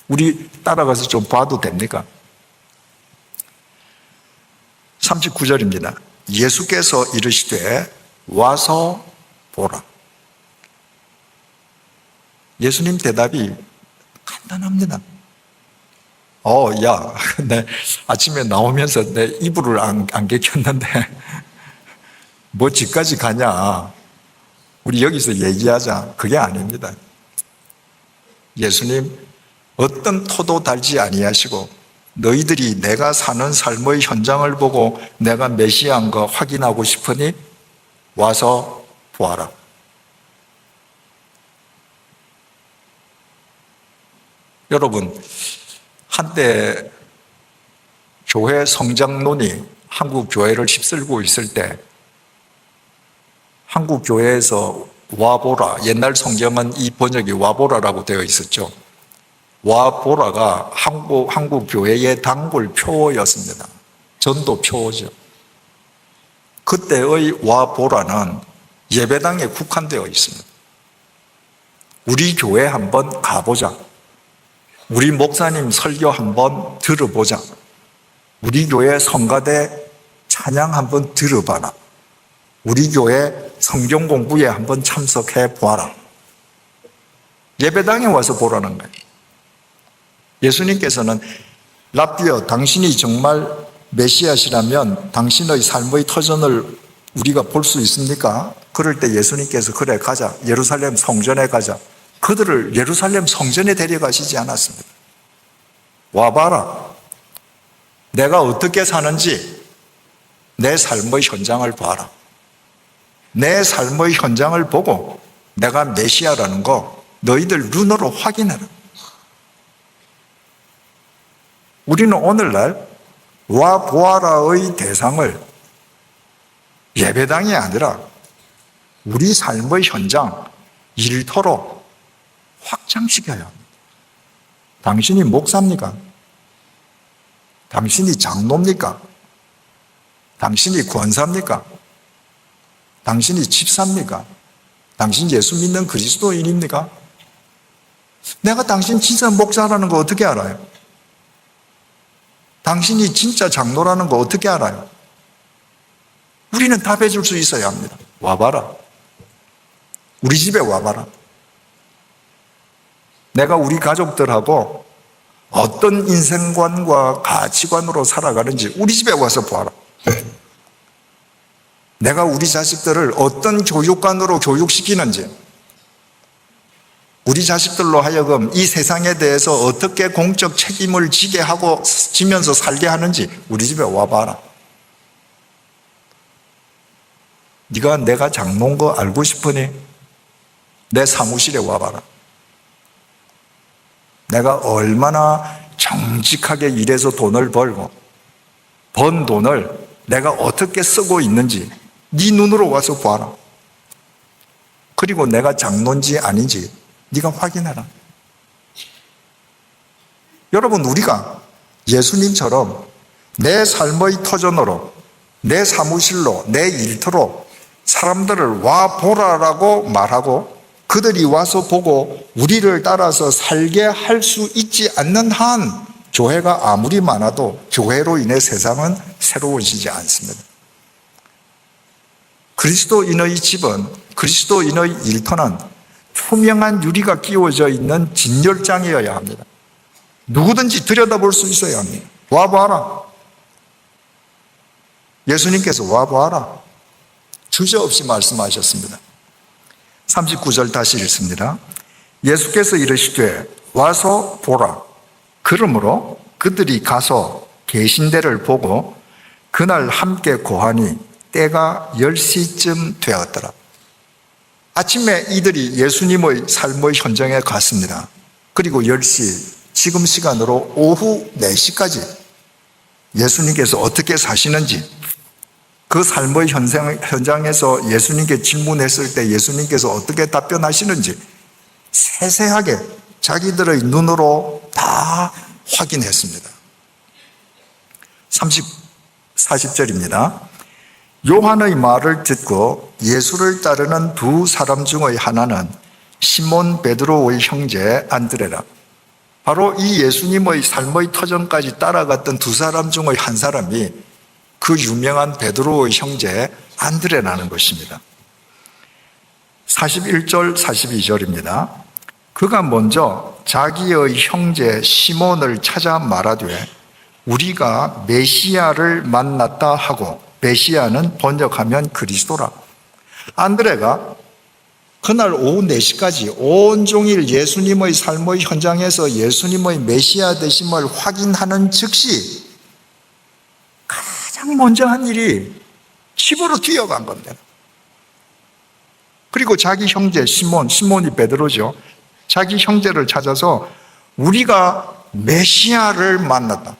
우리 따라가서 좀 봐도 됩니까? 39절입니다. 예수께서 이르시되 와서 보라. 예수님 대답이 간단합니다. 야, 내 아침에 나오면서 내 이불을 안 개켰는데 뭐 집까지 가냐? 우리 여기서 얘기하자. 그게 아닙니다. 예수님, 어떤 토도 달지 아니하시고 너희들이 내가 사는 삶의 현장을 보고 내가 메시아인 거 확인하고 싶으니 와서 보아라. 여러분, 한때 교회 성장론이 한국 교회를 휩쓸고 있을 때 한국 교회에서 와보라, 옛날 성경은 이 번역이 와보라라고 되어 있었죠. 와보라가 한국 교회의 단골 표어였습니다. 전도 표어죠. 그때의 와보라는 예배당에 국한되어 있습니다. 우리 교회 한번 가보자. 우리 목사님 설교 한번 들어보자. 우리 교회 성가대 찬양 한번 들어봐라. 우리 교회 성경 공부에 한번 참석해 보아라. 예배당에 와서 보라는 거예요. 예수님께서는 랍비여, 당신이 정말 메시아시라면 당신의 삶의 터전을 우리가 볼 수 있습니까? 그럴 때 예수님께서 그래 가자, 예루살렘 성전에 가자. 그들을 예루살렘 성전에 데려가시지 않았습니다. 와봐라. 내가 어떻게 사는지 내 삶의 현장을 봐라. 내 삶의 현장을 보고 내가 메시아라는 거 너희들 눈으로 확인해라. 우리는 오늘날 와 보아라의 대상을 예배당이 아니라 우리 삶의 현장, 일터로 확장시켜야 합니다. 당신이 목사입니까? 당신이 장로입니까? 당신이 권사입니까? 당신이 집사입니까? 당신 예수 믿는 그리스도인입니까? 내가 당신 진짜 목사라는 거 어떻게 알아요? 당신이 진짜 장로라는 거 어떻게 알아요? 우리는 답해 줄 수 있어야 합니다. 와봐라. 우리 집에 와봐라. 내가 우리 가족들하고 어떤 인생관과 가치관으로 살아가는지 우리 집에 와서 보아라. 내가 우리 자식들을 어떤 교육관으로 교육시키는지, 우리 자식들로 하여금 이 세상에 대해서 어떻게 공적 책임을 지면서 살게 하는지 우리 집에 와봐라. 네가 내가 장로인 거 알고 싶으니 내 사무실에 와봐라. 내가 얼마나 정직하게 일해서 돈을 벌고 번 돈을 내가 어떻게 쓰고 있는지 네 눈으로 와서 봐라. 그리고 내가 장로인지 아닌지 네가 확인해라. 여러분, 우리가 예수님처럼 내 삶의 터전으로, 내 사무실로, 내 일터로 사람들을 와 보라라고 말하고 그들이 와서 보고 우리를 따라서 살게 할 수 있지 않는 한 교회가 아무리 많아도 교회로 인해 세상은 새로워지지 않습니다. 그리스도인의 집은, 그리스도인의 일터는 투명한 유리가 끼워져 있는 진열장이어야 합니다. 누구든지 들여다볼 수 있어야 합니다. 와봐라. 예수님께서 와봐라. 주저없이 말씀하셨습니다. 39절 다시 읽습니다. 예수께서 이르시되 와서 보라. 그러므로 그들이 가서 계신 데를 보고 그날 함께 고하니 때가 10시쯤 되었더라. 아침에 이들이 예수님의 삶의 현장에 갔습니다. 그리고 10시, 지금 시간으로 오후 4시까지 예수님께서 어떻게 사시는지, 그 삶의 현장에서 예수님께 질문했을 때 예수님께서 어떻게 답변하시는지 세세하게 자기들의 눈으로 다 확인했습니다. 40절입니다. 요한의 말을 듣고 예수를 따르는 두 사람 중의 하나는 시몬 베드로의 형제 안드레라. 바로 이 예수님의 삶의 터전까지 따라갔던 두 사람 중의 한 사람이 그 유명한 베드로의 형제 안드레라는 것입니다. 41절 42절입니다. 그가 먼저 자기의 형제 시몬을 찾아 말하되 우리가 메시아를 만났다 하고, 메시아는 번역하면 그리스도라. 안드레가 그날 오후 4시까지 온종일 예수님의 삶의 현장에서 예수님의 메시아 되심을 확인하는 즉시 가장 먼저 한 일이 집으로 뛰어간 겁니다. 그리고 자기 형제 시몬이 베드로죠. 자기 형제를 찾아서 우리가 메시아를 만났다.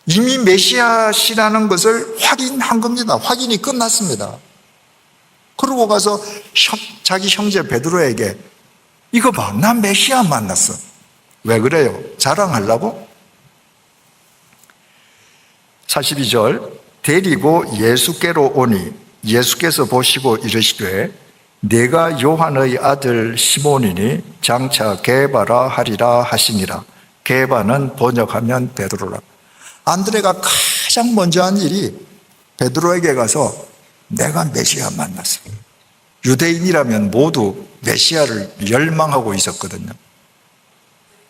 이미 메시아시라는 것을 확인한 겁니다. 확인이 끝났습니다. 그러고 가서 자기 형제 베드로에게 이거 봐, 나 메시아 만났어. 왜 그래요? 자랑하려고? 42절, 데리고 예수께로 오니 예수께서 보시고 이르시되 내가 요한의 아들 시몬이니 장차 게바라 하리라 하시니라. 게바는 번역하면 베드로라. 안드레가 가장 먼저 한 일이 베드로에게 가서 내가 메시아 만났어. 유대인이라면 모두 메시아를 열망하고 있었거든요.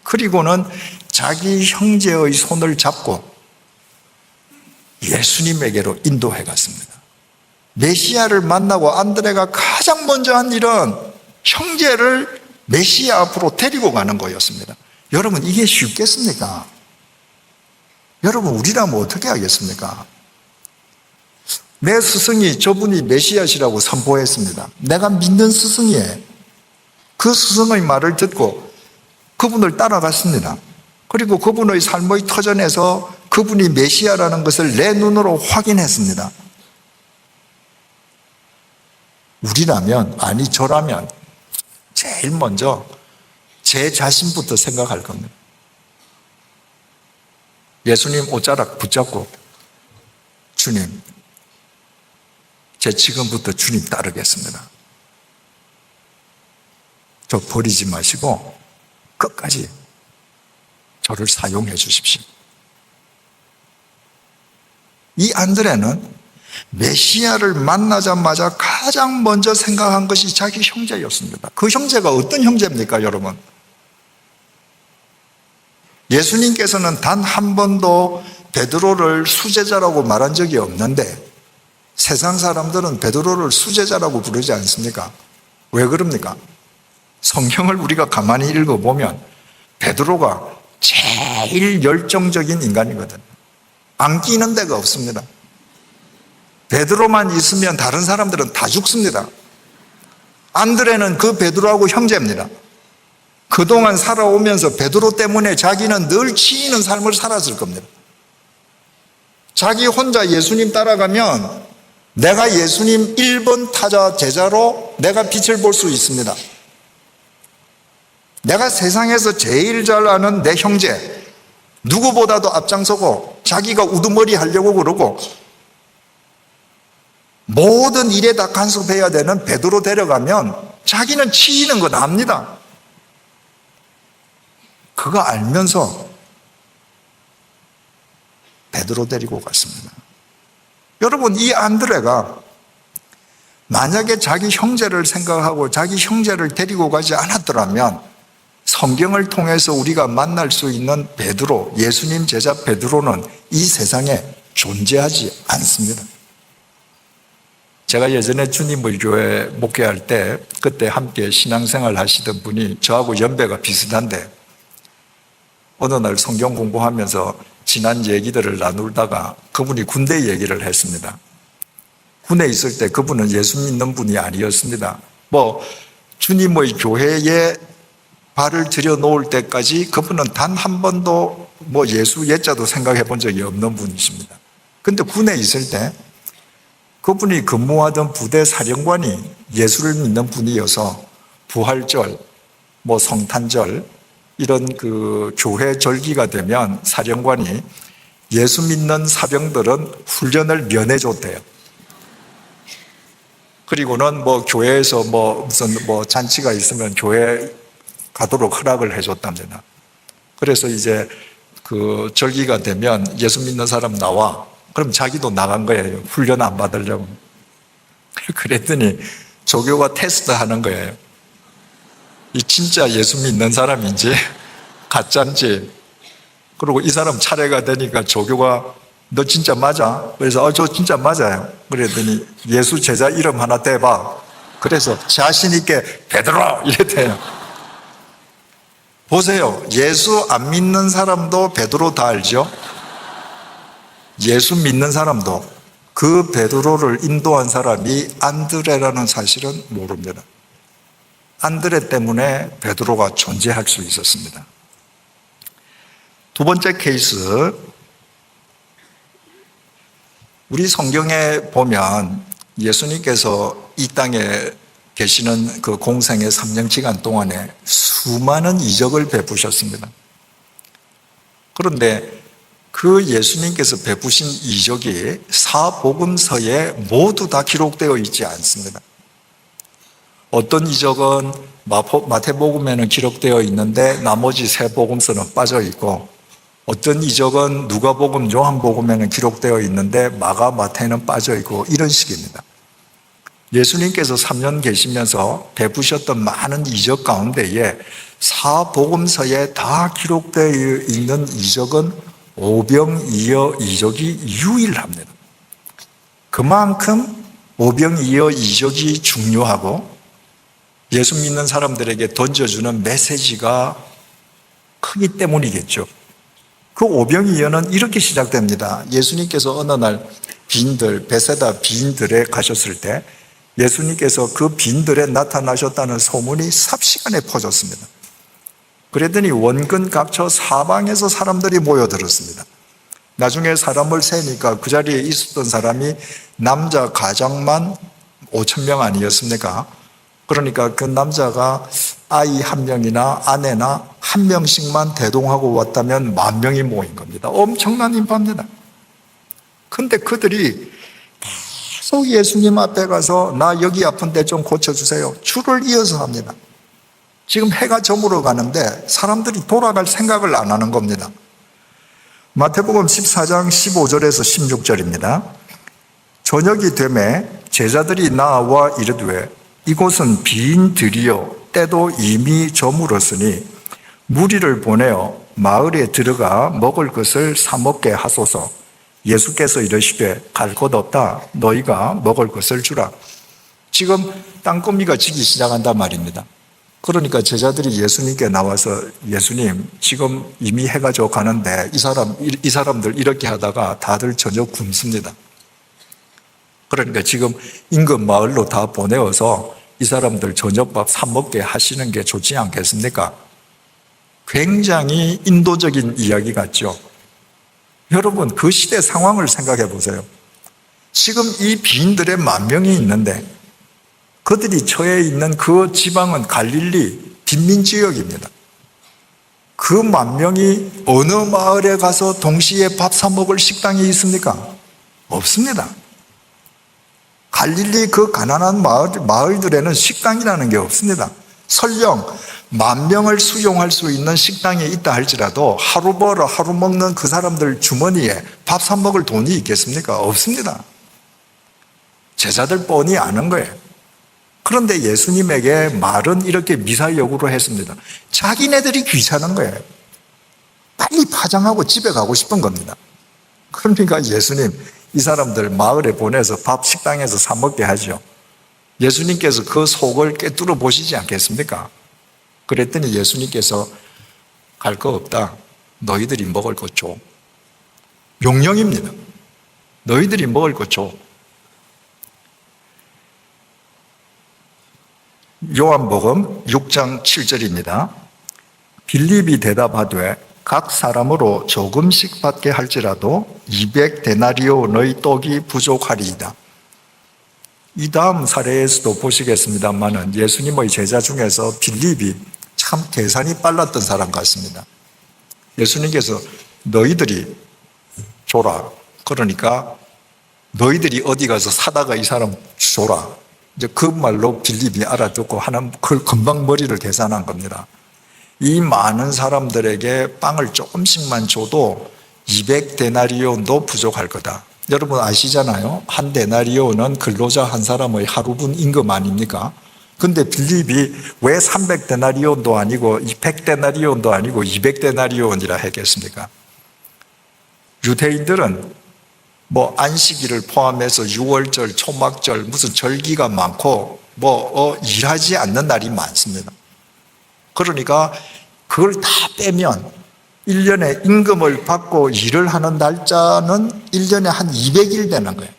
그리고는 자기 형제의 손을 잡고 예수님에게로 인도해 갔습니다. 메시아를 만나고 안드레가 가장 먼저 한 일은 형제를 메시아 앞으로 데리고 가는 거였습니다. 여러분, 이게 쉽겠습니까? 여러분, 우리라면 어떻게 하겠습니까? 내 스승이 저분이 메시아시라고 선포했습니다. 내가 믿는 스승이에요. 그 스승의 말을 듣고 그분을 따라갔습니다. 그리고 그분의 삶의 터전에서 그분이 메시아라는 것을 내 눈으로 확인했습니다. 우리라면, 아니 저라면 제일 먼저 제 자신부터 생각할 겁니다. 예수님 옷자락 붙잡고 주님, 제 지금부터 주님 따르겠습니다. 저 버리지 마시고 끝까지 저를 사용해 주십시오. 이 안드레는 메시아를 만나자마자 가장 먼저 생각한 것이 자기 형제였습니다. 그 형제가 어떤 형제입니까, 여러분? 예수님께서는 단 한 번도 베드로를 수제자라고 말한 적이 없는데 세상 사람들은 베드로를 수제자라고 부르지 않습니까? 왜 그럽니까? 성경을 우리가 가만히 읽어보면 베드로가 제일 열정적인 인간이거든요. 안 끼는 데가 없습니다. 베드로만 있으면 다른 사람들은 다 죽습니다. 안드레는 그 베드로하고 형제입니다. 그동안 살아오면서 베드로 때문에 자기는 늘 치이는 삶을 살았을 겁니다. 자기 혼자 예수님 따라가면 내가 예수님 1번 타자 제자로 내가 빛을 볼 수 있습니다. 내가 세상에서 제일 잘 아는 내 형제, 누구보다도 앞장서고 자기가 우두머리 하려고 그러고 모든 일에 다 간섭해야 되는 베드로 데려가면 자기는 치이는 거 압니다. 그거 알면서 베드로 데리고 갔습니다. 여러분, 이 안드레가 만약에 자기 형제를 생각하고 자기 형제를 데리고 가지 않았더라면 성경을 통해서 우리가 만날 수 있는 베드로, 예수님 제자 베드로는 이 세상에 존재하지 않습니다. 제가 예전에 주님의 교회 목회할 때 그때 함께 신앙생활 하시던 분이 저하고 연배가 비슷한데 어느 날 성경 공부하면서 지난 얘기들을 나누다가 그분이 군대 얘기를 했습니다. 군에 있을 때 그분은 예수 믿는 분이 아니었습니다. 주님의 교회에 발을 들여놓을 때까지 그분은 단 한 번도 예수 예자도 생각해 본 적이 없는 분이십니다. 근데 군에 있을 때 그분이 근무하던 부대 사령관이 예수를 믿는 분이어서 부활절, 성탄절 이런 그 교회 절기가 되면 사령관이 예수 믿는 사병들은 훈련을 면해줬대요. 그리고는 교회에서 무슨 잔치가 있으면 교회 가도록 허락을 해줬답니다. 그래서 이제 그 절기가 되면 예수 믿는 사람 나와. 그럼 자기도 나간 거예요. 훈련 안 받으려고. 그랬더니 조교가 테스트 하는 거예요. 이 진짜 예수 믿는 사람인지 가짜인지. 그리고 이 사람 차례가 되니까 조교가 너 진짜 맞아? 그래서 저 진짜 맞아요. 그랬더니 예수 제자 이름 하나 대봐. 그래서 자신 있게 베드로 이랬대요. 보세요. 예수 안 믿는 사람도 베드로 다 알죠? 예수 믿는 사람도 그 베드로를 인도한 사람이 안드레라는 사실은 모릅니다. 안드레 때문에 베드로가 존재할 수 있었습니다. 두 번째 케이스, 우리 성경에 보면 예수님께서 이 땅에 계시는 그 공생의 3년 기간 동안에 수많은 이적을 베푸셨습니다. 그런데 그 예수님께서 베푸신 이적이 사복음서에 모두 다 기록되어 있지 않습니다. 어떤 이적은 마태복음에는 기록되어 있는데 나머지 세 복음서는 빠져 있고, 어떤 이적은 누가복음, 요한복음에는 기록되어 있는데 마가, 마태는 빠져 있고, 이런 식입니다. 예수님께서 3년 계시면서 베푸셨던 많은 이적 가운데에 사복음서에 다 기록되어 있는 이적은 오병이어 이적이 유일합니다. 그만큼 오병이어 이적이 중요하고 예수 믿는 사람들에게 던져주는 메시지가 크기 때문이겠죠. 그 오병이어는 이렇게 시작됩니다. 예수님께서 어느 날 빈들, 베세다 빈들에 가셨을 때 예수님께서 그 빈들에 나타나셨다는 소문이 삽시간에 퍼졌습니다. 그랬더니 원근 각처 사방에서 사람들이 모여들었습니다. 나중에 사람을 세니까 그 자리에 있었던 사람이 남자 가장만 5,000명 아니었습니까? 그러니까 그 남자가 아이 한 명이나 아내나 한 명씩만 대동하고 왔다면 10,000명이 모인 겁니다. 엄청난 인파입니다. 근데 그들이 계속 예수님 앞에 가서 나 여기 아픈데 좀 고쳐주세요. 줄을 이어서 합니다. 지금 해가 저물어 가는데 사람들이 돌아갈 생각을 안 하는 겁니다. 마태복음 14장 15절에서 16절입니다. 저녁이 되매 제자들이 나와 이르되 이곳은 빈 들이요 때도 이미 저물었으니 무리를 보내어 마을에 들어가 먹을 것을 사 먹게 하소서. 예수께서 이르시되 갈 곳 없다. 너희가 먹을 것을 주라. 지금 땅거미가 지기 시작한단 말입니다. 그러니까 제자들이 예수님께 나와서 예수님 지금 이미 해가 져 가는데 이 사람들 이렇게 하다가 다들 저녁 굶습니다. 그러니까 지금 인근 마을로 다 보내어서 이 사람들 저녁밥 사 먹게 하시는 게 좋지 않겠습니까? 굉장히 인도적인 이야기 같죠. 여러분 그 시대 상황을 생각해 보세요. 지금 이 빈들의 10,000명이 있는데 그들이 처해 있는 그 지방은 갈릴리 빈민지역입니다. 그 10,000명이 어느 마을에 가서 동시에 밥 사 먹을 식당이 있습니까? 없습니다. 갈릴리 그 가난한 마을들에는 식당이라는 게 없습니다. 설령 10,000명을 수용할 수 있는 식당이 있다 할지라도 하루 벌어 하루 먹는 그 사람들 주머니에 밥 사 먹을 돈이 있겠습니까? 없습니다. 제자들 뻔히 아는 거예요. 그런데 예수님에게 말은 이렇게 미사역으로 했습니다. 자기네들이 귀찮은 거예요. 빨리 파장하고 집에 가고 싶은 겁니다. 그러니까 예수님 이 사람들 마을에 보내서 밥 식당에서 사 먹게 하죠. 예수님께서 그 속을 꿰뚫어 보시지 않겠습니까? 그랬더니 예수님께서 갈 거 없다. 너희들이 먹을 것 줘. 명령입니다. 너희들이 먹을 것 줘. 요한복음 6장 7절입니다. 빌립이 대답하되 각 사람으로 조금씩 받게 할지라도 200데나리오 너희 떡이 부족하리이다. 이 다음 사례에서도 보시겠습니다만은 예수님의 제자 중에서 빌립이 참 계산이 빨랐던 사람 같습니다. 예수님께서 너희들이 줘라. 그러니까 너희들이 어디 가서 사다가 이 사람 줘라. 이제 그 말로 빌립이 알아듣고 하는 그 금방 머리를 계산한 겁니다. 이 많은 사람들에게 빵을 조금씩만 줘도 200데나리온도 부족할 거다. 여러분 아시잖아요. 한 데나리온은 근로자 한 사람의 하루분 임금 아닙니까? 근데 빌립이 왜 300데나리온도 아니고 200데나리온도 아니고 200데나리온이라 했겠습니까? 유대인들은 안식일을 포함해서 유월절, 초막절, 무슨 절기가 많고 일하지 않는 날이 많습니다. 그러니까 그걸 다 빼면 1년에 임금을 받고 일을 하는 날짜는 1년에 한 200일 되는 거예요.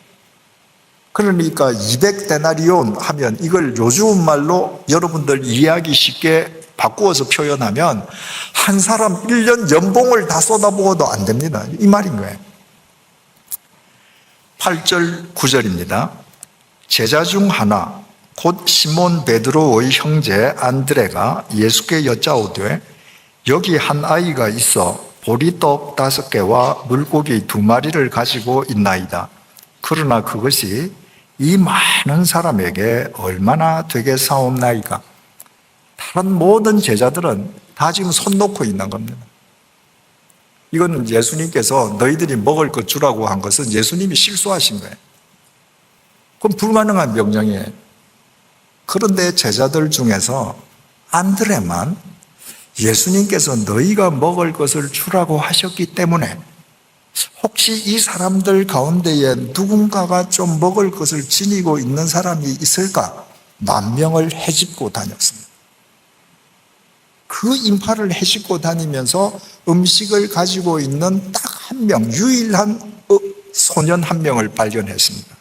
그러니까 200데나리온 하면 이걸 요즘 말로 여러분들 이해하기 쉽게 바꾸어서 표현하면 한 사람 1년 연봉을 다 쏟아부어도 안 됩니다. 이 말인 거예요. 8절 9절입니다. 제자 중 하나 곧 시몬 베드로의 형제 안드레가 예수께 여짜오되 여기 한 아이가 있어 보리떡 5개와 물고기 2마리를 가지고 있나이다. 그러나 그것이 이 많은 사람에게 얼마나 되겠사옵나이까. 다른 모든 제자들은 다 지금 손 놓고 있는 겁니다. 이거는 예수님께서 너희들이 먹을 것 주라고 한 것은 예수님이 실수하신 거예요. 그럼 불가능한 명령이에요. 그런데 제자들 중에서 안드레만 예수님께서 너희가 먹을 것을 주라고 하셨기 때문에 혹시 이 사람들 가운데에 누군가가 좀 먹을 것을 지니고 있는 사람이 있을까? 10,000명을 헤집고 다녔습니다. 그 인파를 헤집고 다니면서 음식을 가지고 있는 딱 한 명, 유일한 소년 한 명을 발견했습니다.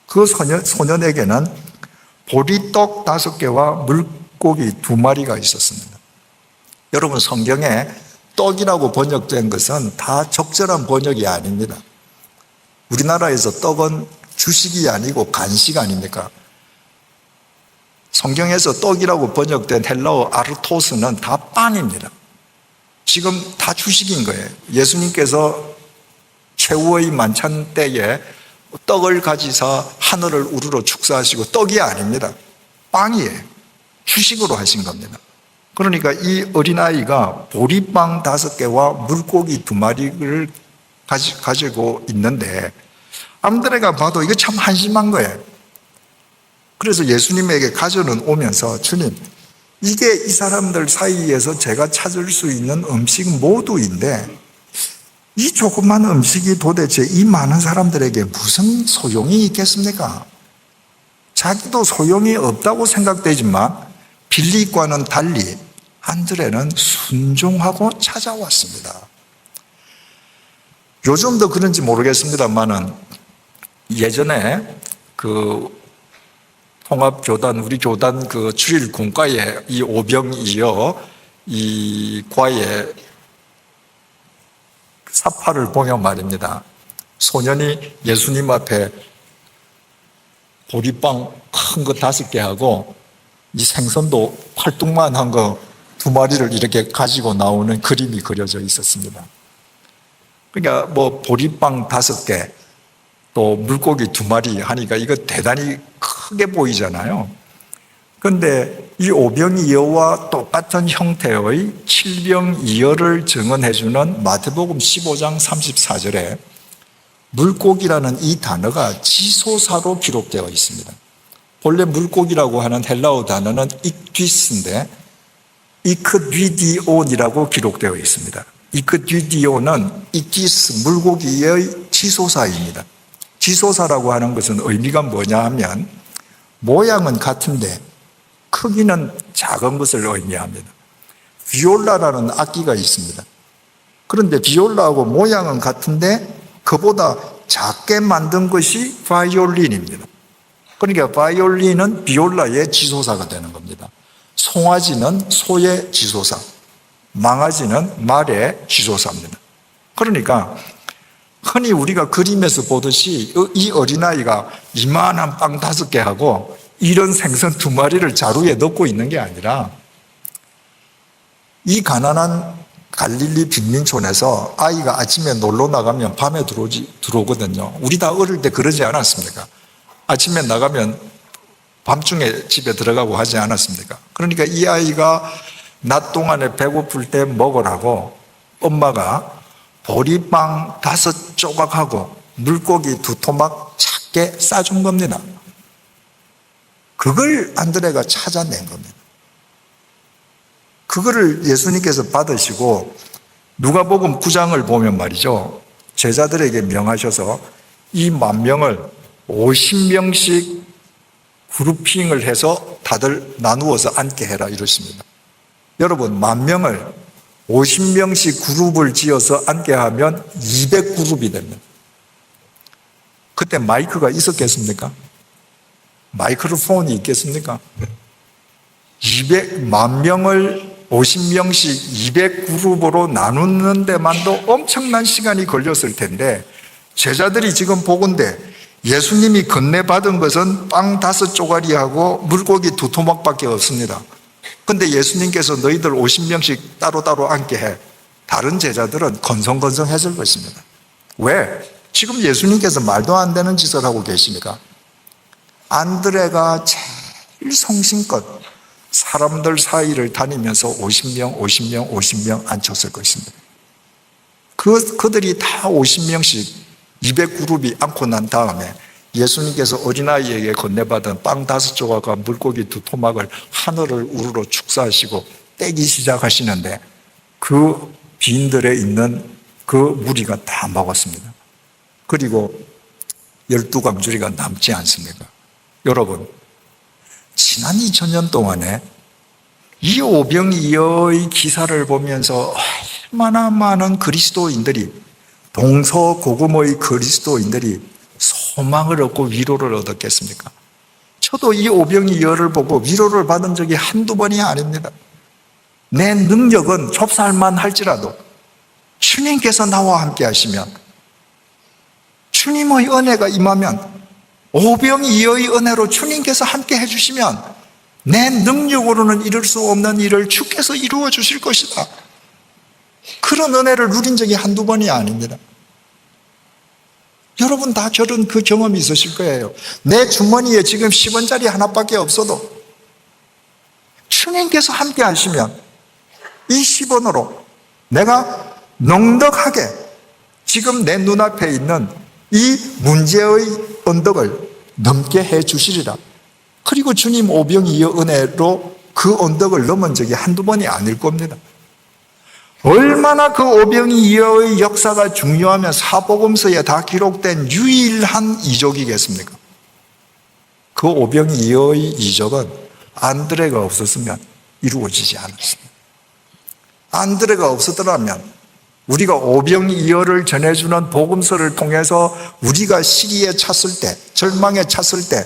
그 소년에게는 보리떡 5개와 물고기 2마리가 있었습니다. 여러분, 성경에 떡이라고 번역된 것은 다 적절한 번역이 아닙니다. 우리나라에서 떡은 주식이 아니고 간식 아닙니까? 성경에서 떡이라고 번역된 헬라어 아르토스는 다 빵입니다. 지금 다 주식인 거예요. 예수님께서 최후의 만찬 때에 떡을 가지사 하늘을 우러러 축사하시고 떡이 아닙니다. 빵이에요. 주식으로 하신 겁니다. 그러니까 이 어린아이가 보리빵 5개와 물고기 2마리를 가지고 있는데 안드레가 봐도 이거 참 한심한 거예요. 그래서 예수님에게 가져는 오면서 주님, 이게 이 사람들 사이에서 제가 찾을 수 있는 음식 모두인데 이 조그만 음식이 도대체 이 많은 사람들에게 무슨 소용이 있겠습니까? 자기도 소용이 없다고 생각되지만 빌립과는 달리 안드레는 순종하고 찾아왔습니다. 요즘도 그런지 모르겠습니다만은 예전에 통합교단, 우리 교단 주일 공과에 이 오병이어 이 과에 사파를 보면 말입니다. 소년이 예수님 앞에 보리빵 큰 거 5개 하고 이 생선도 팔뚝만 거 2마리를 이렇게 가지고 나오는 그림이 그려져 있었습니다. 그러니까 보리빵 5개 또 물고기 2마리 하니까 이거 대단히 크게 보이잖아요. 그런데 이 오병이어와 똑같은 형태의 칠병이어를 증언해주는 마태복음 15장 34절에 물고기라는 이 단어가 지소사로 기록되어 있습니다. 본래 물고기라고 하는 헬라어 단어는 익디스인데 이크디디온이라고 기록되어 있습니다. 이크디디온은 익디스, 물고기의 지소사입니다. 지소사라고 하는 것은 의미가 뭐냐 하면 모양은 같은데 크기는 작은 것을 의미합니다. 비올라라는 악기가 있습니다. 그런데 비올라하고 모양은 같은데 그보다 작게 만든 것이 바이올린입니다. 그러니까 바이올린은 비올라의 지소사가 되는 겁니다. 송아지는 소의 지소사, 망아지는 말의 지소사입니다. 그러니까 흔히 우리가 그림에서 보듯이 이 어린아이가 이만한 빵 5개 하고 이런 생선 2마리를 자루에 넣고 있는 게 아니라 이 가난한 갈릴리 빈민촌에서 아이가 아침에 놀러 나가면 밤에 들어오거든요. 우리 다 어릴 때 그러지 않았습니까? 아침에 나가면 밤중에 집에 들어가고 하지 않았습니까? 그러니까 이 아이가 낮 동안에 배고플 때 먹으라고 엄마가 보리빵 5조각하고 물고기 2토막 작게 싸준 겁니다. 그걸 안드레가 찾아낸 겁니다. 그거를 예수님께서 받으시고 누가복음 9장을 보면 말이죠. 제자들에게 명하셔서 이 10,000명을 50명씩 그룹핑을 해서 다들 나누어서 앉게 해라 이러십니다. 여러분, 10,000명을 50명씩 그룹을 지어서 앉게 하면 200그룹이 됩니다. 그때 마이크가 있었겠습니까? 마이크로폰이 있겠습니까? 10,000명을 50명씩 200그룹으로 나누는 데만도 엄청난 시간이 걸렸을 텐데 제자들이 지금 보건대 예수님이 건네받은 것은 빵 5조각이하고 물고기 2토막밖에 없습니다. 근데 예수님께서 너희들 50명씩 따로따로 앉게 해. 다른 제자들은 건성건성했을 것입니다. 왜? 지금 예수님께서 말도 안 되는 짓을 하고 계시니까. 안드레가 제일 성심껏 사람들 사이를 다니면서 50명 앉혔을 것입니다. 그들이 다 50명씩 200그룹이 앉고 난 다음에 예수님께서 어린아이에게 건네받은 빵 5조각과 물고기 2토막을 하늘을 우러러 축사하시고 떼기 시작하시는데 그 빈들에 있는 그 무리가 다 먹었습니다. 그리고 12광주리가 남지 않습니까? 여러분, 지난 2000년 동안에 이 오병이어의 기사를 보면서 얼마나 많은 그리스도인들이 동서고금의 그리스도인들이 소망을 얻고 위로를 얻었겠습니까? 저도 이 오병이어를 보고 위로를 받은 적이 한두 번이 아닙니다. 내 능력은 좁쌀만 할지라도 주님께서 나와 함께 하시면, 주님의 은혜가 임하면, 오병이어의 은혜로 주님께서 함께 해주시면 내 능력으로는 이룰 수 없는 일을 주께서 이루어 주실 것이다. 그런 은혜를 누린 적이 한두 번이 아닙니다. 여러분 다 저런 그 경험이 있으실 거예요. 내 주머니에 지금 10원짜리 하나밖에 없어도 주님께서 함께 하시면 이 10원으로 내가 넉넉하게 지금 내 눈앞에 있는 이 문제의 언덕을 넘게 해 주시리라. 그리고 주님 오병이어 은혜로 그 언덕을 넘은 적이 한두 번이 아닐 겁니다. 얼마나 그 오병이어의 역사가 중요하면 사복음서에 다 기록된 유일한 이적이겠습니까? 그 오병이어의 이적은 안드레가 없었으면 이루어지지 않았습니다. 안드레가 없었더라면 우리가 오병이어를 전해주는 복음서를 통해서 우리가 시기에 찼을 때, 절망에 찼을 때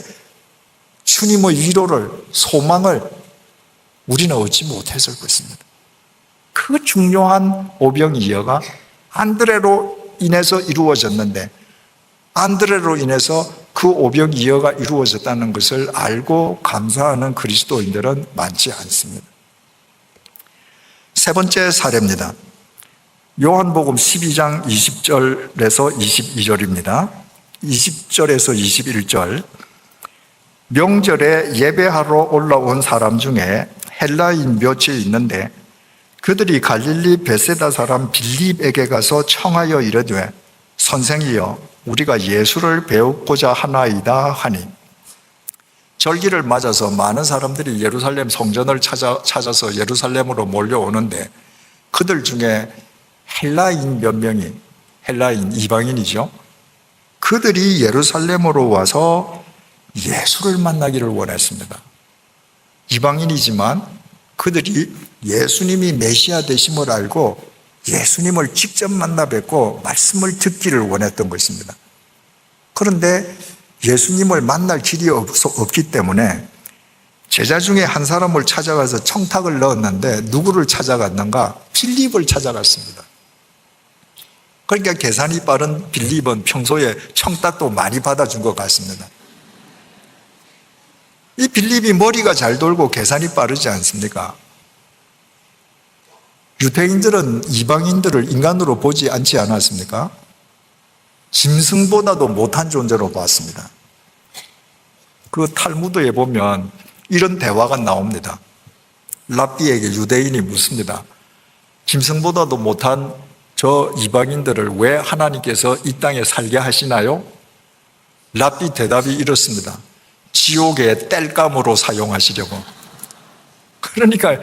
주님의 위로를, 소망을 우리는 얻지 못했을 것입니다. 그 중요한 오병이어가 안드레로 인해서 이루어졌는데, 안드레로 인해서 그 오병이어가 이루어졌다는 것을 알고 감사하는 그리스도인들은 많지 않습니다. 세 번째 사례입니다. 요한복음 12장 20절에서 22절입니다. 20절에서 21절. 명절에 예배하러 올라온 사람 중에 헬라인 몇이 있는데 그들이 갈릴리 베세다 사람 빌립에게 가서 청하여 이르되 선생이여 우리가 예수를 배우고자 하나이다 하니, 절기를 맞아서 많은 사람들이 예루살렘 성전을 찾아서 예루살렘으로 몰려오는데 그들 중에 헬라인 몇 명이, 헬라인 이방인이죠, 그들이 예루살렘으로 와서 예수를 만나기를 원했습니다. 이방인이지만 그들이 예수님이 메시아 되심을 알고 예수님을 직접 만나 뵙고 말씀을 듣기를 원했던 것입니다. 그런데 예수님을 만날 길이 없기 때문에 제자 중에 한 사람을 찾아가서 청탁을 넣었는데 누구를 찾아갔는가? 빌립을 찾아갔습니다. 그러니까 계산이 빠른 빌립은 평소에 청탁도 많이 받아준 것 같습니다. 이 빌립이 머리가 잘 돌고 계산이 빠르지 않습니까? 유대인들은 이방인들을 인간으로 보지 않지 않았습니까? 짐승보다도 못한 존재로 봤습니다. 그 탈무드에 보면 이런 대화가 나옵니다. 랍비에게 유대인이 묻습니다. 짐승보다도 못한 저 이방인들을 왜 하나님께서 이 땅에 살게 하시나요? 랍비 대답이 이렇습니다. 지옥의 땔감으로 사용하시려고. 그러니까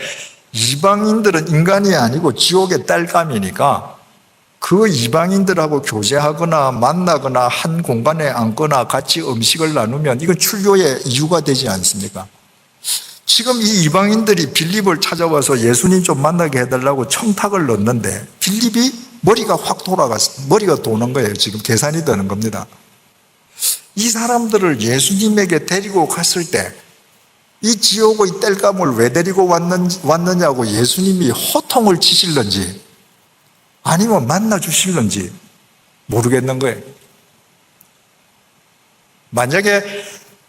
이방인들은 인간이 아니고 지옥의 땔감이니까 그 이방인들하고 교제하거나 만나거나 한 공간에 앉거나 같이 음식을 나누면 이건 출교의 이유가 되지 않습니까? 지금 이 이방인들이 빌립을 찾아와서 예수님 좀 만나게 해달라고 청탁을 넣었는데 빌립이 머리가 확 돌아갔어. 머리가 도는 거예요. 지금 계산이 되는 겁니다. 이 사람들을 예수님에게 데리고 갔을 때 이 지옥의 땔감을 왜 데리고 왔느냐고 예수님이 호통을 치실런지 아니면 만나 주실런지 모르겠는 거예요. 만약에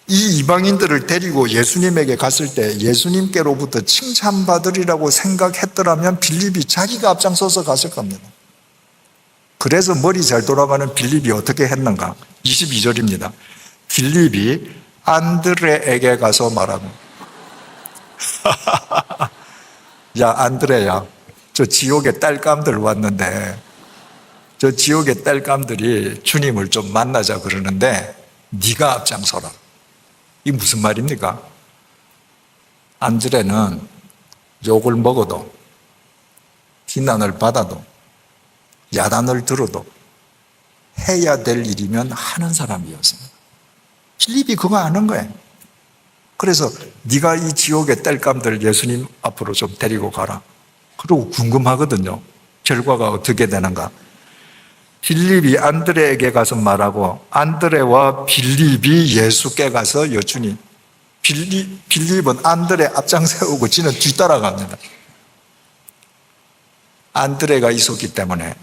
이 이방인들을 데리고 예수님에게 갔을 때 예수님께로부터 칭찬받으리라고 생각했더라면 빌립이 자기가 앞장서서 갔을 겁니다. 그래서 머리 잘 돌아가는 빌립이 어떻게 했는가? 22절입니다. 빌립이 안드레에게 가서 말하고 야 안드레야, 저 지옥의 땔감들 왔는데 저 지옥의 땔감들이 주님을 좀 만나자 그러는데 네가 앞장서라. 이게 무슨 말입니까? 안드레는 욕을 먹어도 비난을 받아도 야단을 들어도 해야 될 일이면 하는 사람이었습니다. 빌립이 그거 아는 거예요. 그래서 네가 이 지옥의 땔감들 예수님 앞으로 좀 데리고 가라. 그리고 궁금하거든요. 결과가 어떻게 되는가. 빌립이 안드레에게 가서 말하고 안드레와 빌립이 예수께 가서 여쭈니 빌립은 안드레 앞장 세우고 지는 뒤따라갑니다. 안드레가 있었기 때문에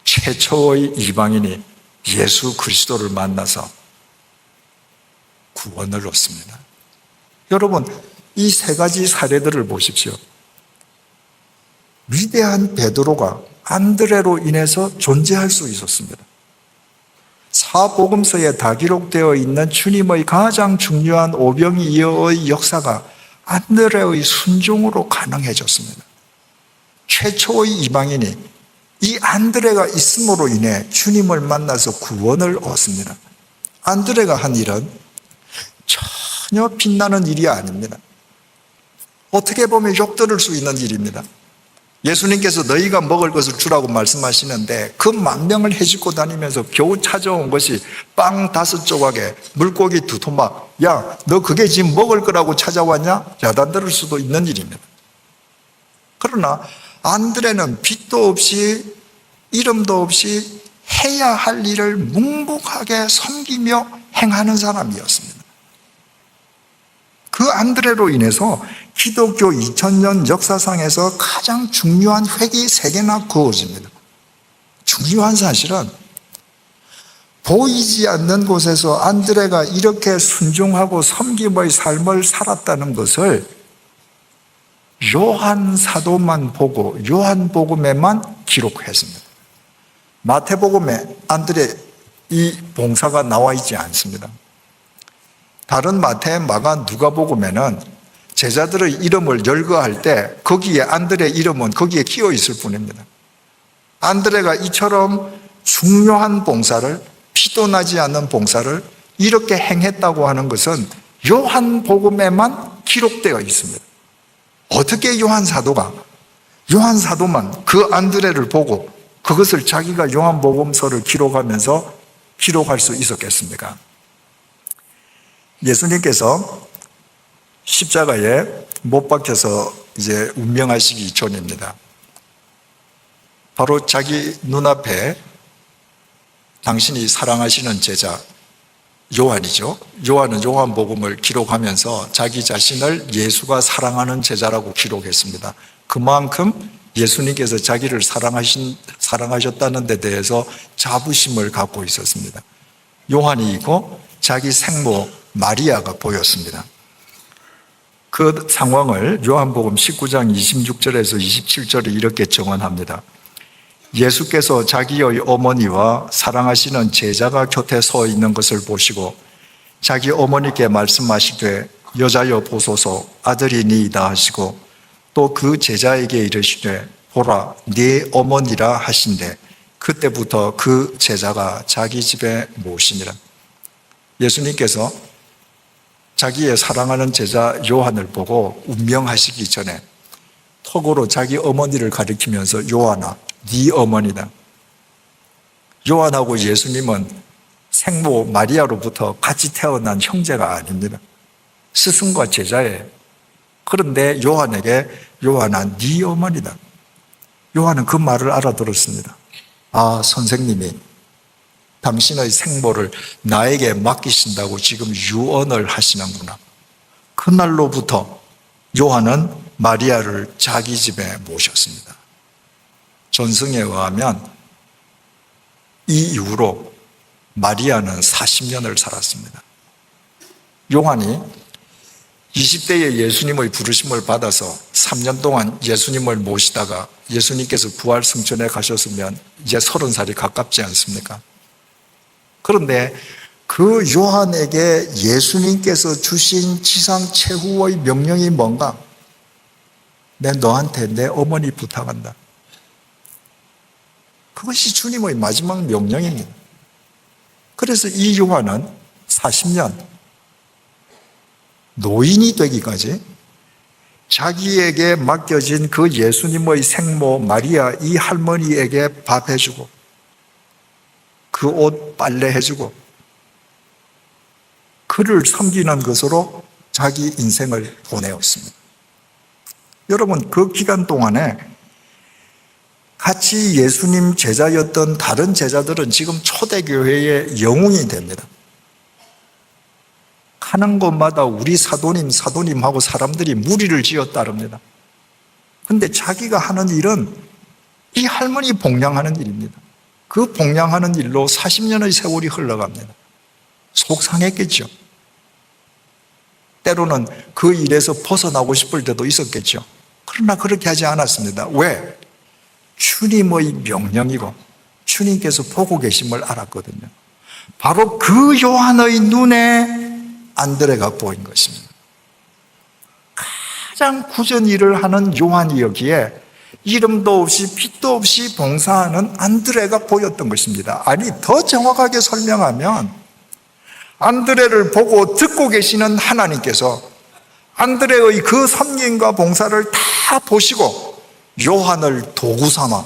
최초의 이방인이 예수 그리스도를 만나서 구원을 얻습니다. 여러분, 이 세 가지 사례들을 보십시오. 위대한 베드로가 안드레로 인해서 존재할 수 있었습니다. 사복음서에 다 기록되어 있는 주님의 가장 중요한 오병이어의 역사가 안드레의 순종으로 가능해졌습니다. 최초의 이방인이 이 안드레가 있음으로 인해 주님을 만나서 구원을 얻습니다. 안드레가 한 일은 전혀 빛나는 일이 아닙니다. 어떻게 보면 욕들을 수 있는 일입니다. 예수님께서 너희가 먹을 것을 주라고 말씀하시는데 그 만명을 해집고 다니면서 겨우 찾아온 것이 빵 5조각에 물고기 2토막. 야, 너 그게 지금 먹을 거라고 찾아왔냐? 야단 들을 수도 있는 일입니다. 그러나 안드레는 빛도 없이 이름도 없이 해야 할 일을 묵묵하게 섬기며 행하는 사람이었습니다. 그 안드레로 인해서 기독교 2000년 역사상에서 가장 중요한 획이 3개나 그어집니다. 중요한 사실은 보이지 않는 곳에서 안드레가 이렇게 순종하고 섬김의 삶을 살았다는 것을 요한 사도만 보고 요한복음에만 기록했습니다. 마태복음에 안드레 이 봉사가 나와 있지 않습니다. 다른 마태, 마가, 누가복음에는 제자들의 이름을 열거할 때 거기에 안드레 이름은 거기에 끼어 있을 뿐입니다. 안드레가 이처럼 중요한 봉사를, 피도 나지 않는 봉사를 이렇게 행했다고 하는 것은 요한복음에만 기록되어 있습니다. 어떻게 요한 사도만 그 안드레를 보고 그것을 자기가 요한복음서를 기록하면서 기록할 수 있었겠습니까? 예수님께서 십자가에 못 박혀서 이제 운명하시기 전입니다. 바로 자기 눈앞에 당신이 사랑하시는 제자 요한이죠. 요한은 요한복음을 기록하면서 자기 자신을 예수가 사랑하는 제자라고 기록했습니다. 그만큼 예수님께서 자기를 사랑하셨다는 데 대해서 자부심을 갖고 있었습니다. 요한이 있고 자기 생모 마리아가 보였습니다. 그 상황을 요한복음 19장 26절에서 27절에 이렇게 정언합니다. 예수께서 자기의 어머니와 사랑하시는 제자가 곁에 서 있는 것을 보시고 자기 어머니께 말씀하시되 여자여 보소서 아들이니이다 하시고 또 그 제자에게 이르시되 보라 네 어머니라 하신대 그때부터 그 제자가 자기 집에 모시니라. 예수님께서 자기의 사랑하는 제자 요한을 보고 운명하시기 전에 턱으로 자기 어머니를 가리키면서 요한아 네 어머니다. 요한하고 예수님은 생모 마리아로부터 같이 태어난 형제가 아닙니다. 스승과 제자예요. 그런데 요한에게 요한아 네 어머니다. 요한은 그 말을 알아들었습니다. 아, 선생님이 당신의 생모를 나에게 맡기신다고 지금 유언을 하시는구나. 그날로부터 요한은 마리아를 자기 집에 모셨습니다. 전승에 의하면 이 이후로 마리아는 40년을 살았습니다. 요한이 20대에 예수님의 부르심을 받아서 3년 동안 예수님을 모시다가 예수님께서 부활 승천에 가셨으면 이제 30살이 가깝지 않습니까? 그런데 그 요한에게 예수님께서 주신 지상 최후의 명령이 뭔가? 너한테 내 어머니 부탁한다. 그것이 주님의 마지막 명령입니다. 그래서 이 요한은 40년 노인이 되기까지 자기에게 맡겨진 그 예수님의 생모 마리아 이 할머니에게 밥 해주고 그 옷 빨래해주고 그를 섬기는 것으로 자기 인생을 보내었습니다. 여러분 그 기간 동안에 같이 예수님 제자였던 다른 제자들은 지금 초대교회의 영웅이 됩니다. 가는 곳마다 우리 사도님하고 사람들이 무리를 지어 따릅니다. 근데 자기가 하는 일은 이 할머니 봉양하는 일입니다. 그 봉양하는 일로 40년의 세월이 흘러갑니다. 속상했겠죠. 때로는 그 일에서 벗어나고 싶을 때도 있었겠죠. 그러나 그렇게 하지 않았습니다. 왜? 주님의 명령이고 주님께서 보고 계심을 알았거든요. 바로 그 요한의 눈에 안드레가 보인 것입니다. 가장 굳은 일을 하는 요한이었기에 이름도 없이 빛도 없이 봉사하는 안드레가 보였던 것입니다. 아니, 더 정확하게 설명하면 안드레를 보고 듣고 계시는 하나님께서 안드레의 그 섬김과 봉사를 다 보시고 요한을 도구 삼아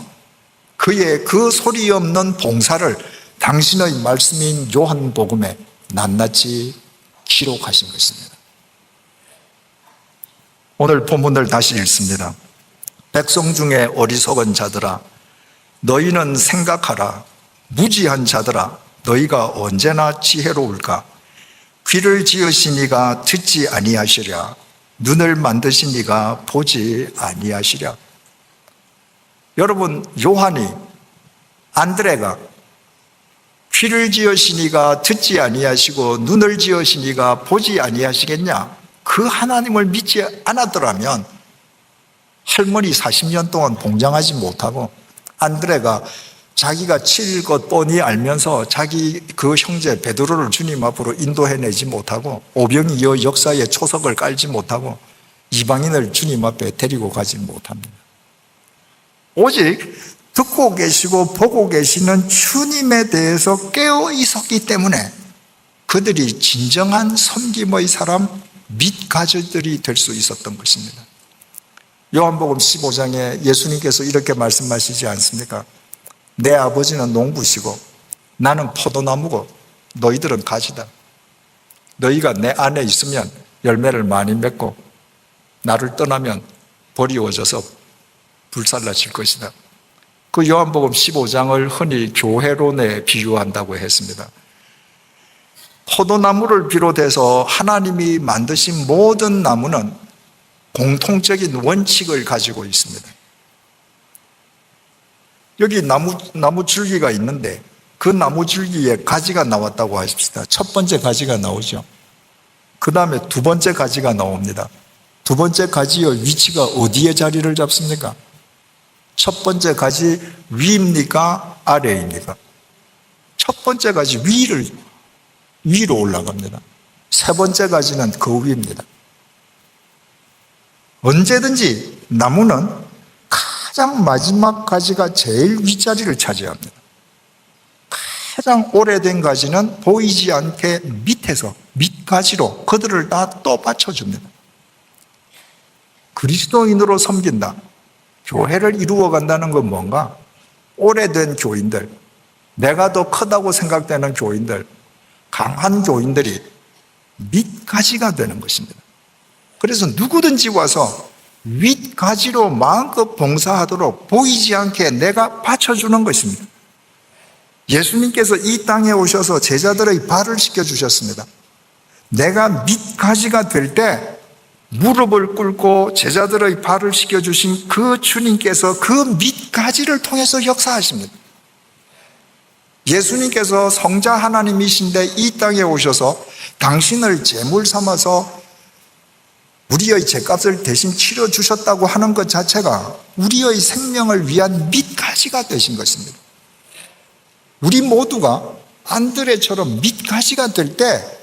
그의 그 소리 없는 봉사를 당신의 말씀인 요한복음에 낱낱이 기록하신 것입니다. 오늘 본문을 다시 읽습니다. 백성 중에 어리석은 자들아, 너희는 생각하라. 무지한 자들아, 너희가 언제나 지혜로울까? 귀를 지으시니가 듣지 아니하시랴. 눈을 만드시니가 보지 아니하시랴. 여러분, 요한이, 안드레가 귀를 지으시니가 듣지 아니하시고 눈을 지으시니가 보지 아니하시겠냐? 그 하나님을 믿지 않았더라면 할머니 40년 동안 봉장하지 못하고 안드레가 자기가 치릴 것 뻔히 알면서 자기 그 형제 베드로를 주님 앞으로 인도해내지 못하고 오병이어 역사에 초석을 깔지 못하고 이방인을 주님 앞에 데리고 가지 못합니다. 오직 듣고 계시고 보고 계시는 주님에 대해서 깨어 있었기 때문에 그들이 진정한 섬김의 사람, 및 가족들이 될 수 있었던 것입니다. 요한복음 15장에 예수님께서 이렇게 말씀하시지 않습니까? 내 아버지는 농부시고 나는 포도나무고 너희들은 가지다. 너희가 내 안에 있으면 열매를 많이 맺고 나를 떠나면 버리워져서 불살라질 것이다. 그 요한복음 15장을 흔히 교회론에 비유한다고 했습니다. 포도나무를 비롯해서 하나님이 만드신 모든 나무는 공통적인 원칙을 가지고 있습니다. 여기 나무 줄기가 있는데 그 나무 줄기에 가지가 나왔다고 하십시다. 첫 번째 가지가 나오죠. 그 다음에 두 번째 가지가 나옵니다. 두 번째 가지의 위치가 어디에 자리를 잡습니까? 첫 번째 가지 위입니까? 아래입니까? 첫 번째 가지 위로 올라갑니다. 세 번째 가지는 그 위입니다. 언제든지 나무는 가장 마지막 가지가 제일 윗자리를 차지합니다. 가장 오래된 가지는 보이지 않게 밑에서 밑가지로 그들을 다 또 받쳐줍니다. 그리스도인으로 섬긴다. 교회를 이루어 간다는 건 뭔가? 오래된 교인들, 내가 더 크다고 생각되는 교인들, 강한 교인들이 밑가지가 되는 것입니다. 그래서 누구든지 와서 윗가지로 마음껏 봉사하도록 보이지 않게 내가 받쳐주는 것입니다. 예수님께서 이 땅에 오셔서 제자들의 발을 씻겨주셨습니다. 내가 밑가지가 될 때 무릎을 꿇고 제자들의 발을 씻겨주신 그 주님께서 그 밑가지를 통해서 역사하십니다. 예수님께서 성자 하나님이신데 이 땅에 오셔서 당신을 제물 삼아서 우리의 죄값을 대신 치러주셨다고 하는 것 자체가 우리의 생명을 위한 밑가지가 되신 것입니다. 우리 모두가 안드레처럼 밑가지가 될 때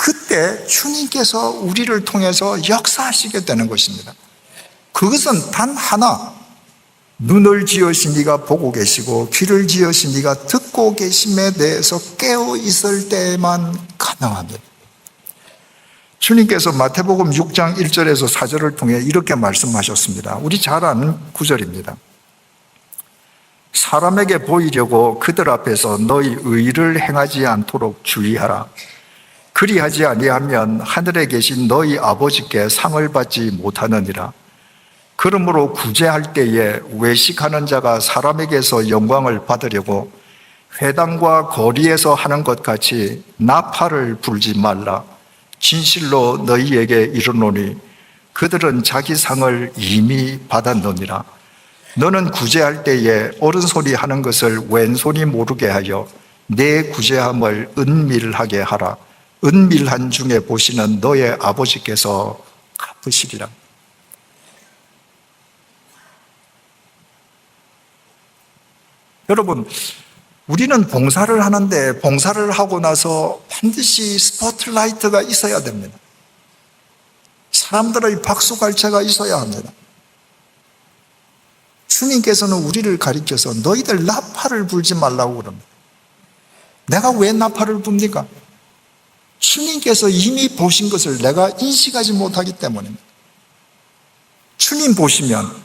그때 주님께서 우리를 통해서 역사하시게 되는 것입니다. 그것은 단 하나, 눈을 지으신 이가 보고 계시고 귀를 지으신 이가 듣고 계심에 대해서 깨어 있을 때만 가능합니다. 주님께서 마태복음 6장 1절에서 4절을 통해 이렇게 말씀하셨습니다. 우리 잘 아는 구절입니다. 사람에게 보이려고 그들 앞에서 너희 의를 행하지 않도록 주의하라. 그리하지 아니하면 하늘에 계신 너희 아버지께 상을 받지 못하느니라. 그러므로 구제할 때에 외식하는 자가 사람에게서 영광을 받으려고 회당과 거리에서 하는 것 같이 나팔을 불지 말라. 진실로 너희에게 이르노니 그들은 자기 상을 이미 받았느니라. 너는 구제할 때에 오른손이 하는 것을 왼손이 모르게 하여 내 구제함을 은밀하게 하라. 은밀한 중에 보시는 너의 아버지께서 갚으시리라. 여러분, 우리는 봉사를 하는데 봉사를 하고 나서 반드시 스포트라이트가 있어야 됩니다. 사람들의 박수갈채가 있어야 합니다. 주님께서는 우리를 가리켜서 너희들 나팔을 불지 말라고 그럽니다. 내가 왜 나팔을 붑니까? 주님께서 이미 보신 것을 내가 인식하지 못하기 때문입니다. 주님 보시면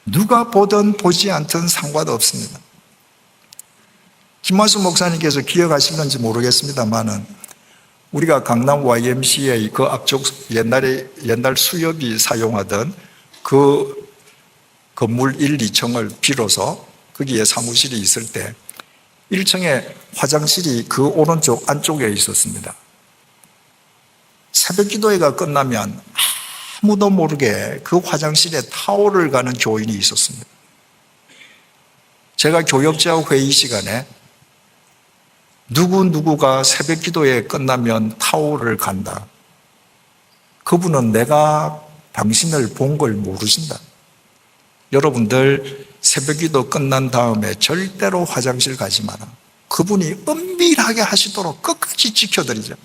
누가 보든 보지 않든 상관없습니다. 김만수 목사님께서 기억하시는지 모르겠습니다만은 우리가 강남 YMCA 그 앞쪽 옛날 수협이 사용하던 그 건물 1, 2층을 빌어서 거기에 사무실이 있을 때 1층에 화장실이 그 오른쪽 안쪽에 있었습니다. 새벽 기도회가 끝나면 아무도 모르게 그 화장실에 타오를 가는 교인이 있었습니다. 제가 교역자 회의 시간에 누구가 새벽 기도회 끝나면 타오를 간다. 그분은 내가 당신을 본 걸 모르신다. 여러분들 새벽 기도 끝난 다음에 절대로 화장실 가지 마라. 그분이 은밀하게 하시도록 끝까지 지켜드리죠.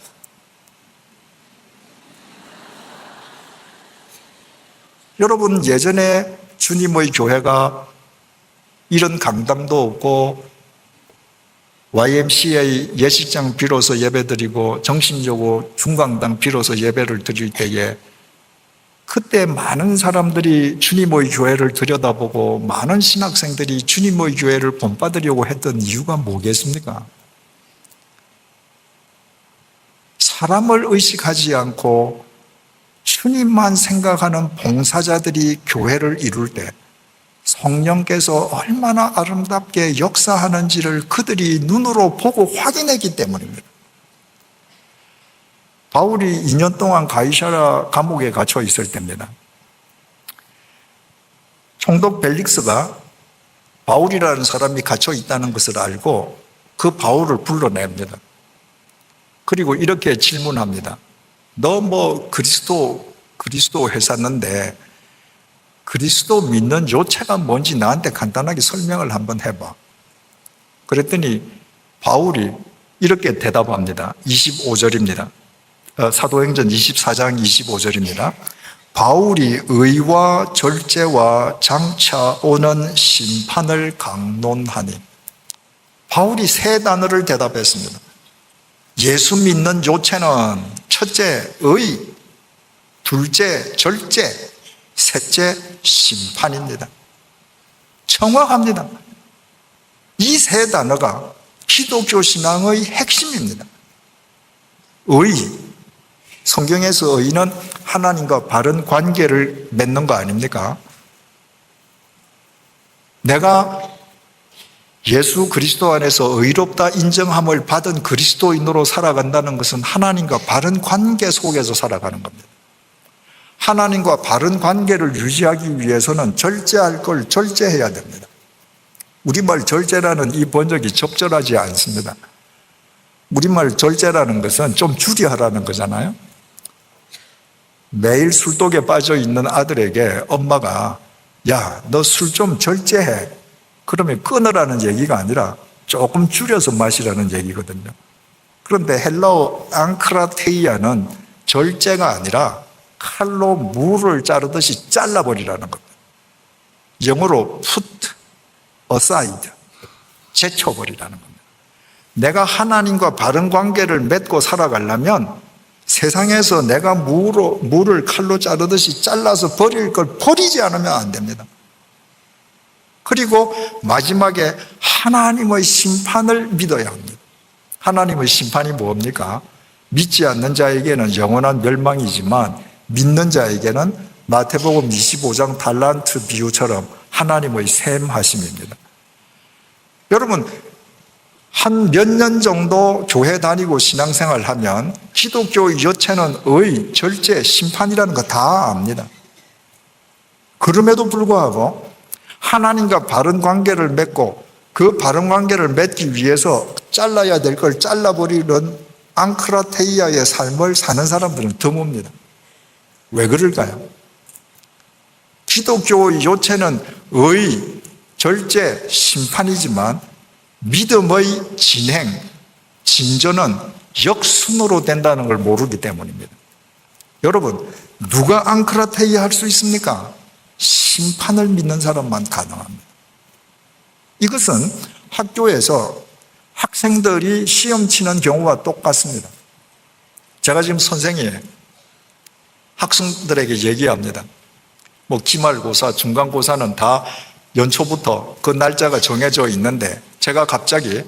여러분, 예전에 주님의 교회가 이런 강당도 없고 YMCA 예식장 빌어서 예배드리고 정신여고 중강당 빌어서 예배를 드릴 때에 그때 많은 사람들이 주님의 교회를 들여다보고 많은 신학생들이 주님의 교회를 본받으려고 했던 이유가 뭐겠습니까? 사람을 의식하지 않고 주님만 생각하는 봉사자들이 교회를 이룰 때 성령께서 얼마나 아름답게 역사하는지를 그들이 눈으로 보고 확인했기 때문입니다. 바울이 2년 동안 가이사랴 감옥에 갇혀 있을 때입니다. 총독 벨릭스가 바울이라는 사람이 갇혀 있다는 것을 알고 그 바울을 불러냅니다. 그리고 이렇게 질문합니다. 너 뭐 그리스도 회사는데 그리스도 믿는 요체가 뭔지 나한테 간단하게 설명을 한번 해봐. 그랬더니 바울이 이렇게 대답합니다. 25절입니다. 사도행전 24장 25절입니다. 바울이 의와 절제와 장차 오는 심판을 강론하니. 바울이 세 단어를 대답했습니다. 예수 믿는 요체는 첫째 의, 둘째 절제, 셋째 심판입니다. 정확합니다. 이 세 단어가 기독교 신앙의 핵심입니다. 의, 성경에서 의는 하나님과 바른 관계를 맺는 거 아닙니까? 내가 예수 그리스도 안에서 의롭다 인정함을 받은 그리스도인으로 살아간다는 것은 하나님과 바른 관계 속에서 살아가는 겁니다. 하나님과 바른 관계를 유지하기 위해서는 절제할 걸 절제해야 됩니다. 우리말 절제라는 이 번역이 적절하지 않습니다. 우리말 절제라는 것은 좀 줄여하라는 거잖아요. 매일 술독에 빠져 있는 아들에게 엄마가 야, 너 술 좀 절제해. 그러면 끊으라는 얘기가 아니라 조금 줄여서 마시라는 얘기거든요. 그런데 헬라어 앙크라테이아는 절제가 아니라 칼로 무를 자르듯이 잘라버리라는 겁니다. 영어로 put aside, 제쳐버리라는 겁니다. 내가 하나님과 바른 관계를 맺고 살아가려면 세상에서 내가 무를 칼로 자르듯이 잘라서 버릴 걸 버리지 않으면 안 됩니다. 그리고 마지막에 하나님의 심판을 믿어야 합니다. 하나님의 심판이 뭡니까? 믿지 않는 자에게는 영원한 멸망이지만 믿는 자에게는 마태복음 25장 달란트 비유처럼 하나님의 샘하심입니다. 여러분, 한 몇 년 정도 교회 다니고 신앙생활 하면 기독교 여체는 의, 절제, 심판이라는 거 다 압니다. 그럼에도 불구하고 하나님과 바른 관계를 맺고 그 바른 관계를 맺기 위해서 잘라야 될 걸 잘라버리는 앙크라테이아의 삶을 사는 사람들은 드뭅니다. 왜 그럴까요? 기독교 요체는 의, 절제, 심판이지만 믿음의 진행, 진전은 역순으로 된다는 걸 모르기 때문입니다. 여러분, 누가 앙크라테이아 할 수 있습니까? 심판을 믿는 사람만 가능합니다. 이것은 학교에서 학생들이 시험 치는 경우와 똑같습니다. 제가 지금 선생이에요. 학생들에게 얘기합니다. 기말고사, 중간고사는 다 연초부터 그 날짜가 정해져 있는데 제가 갑자기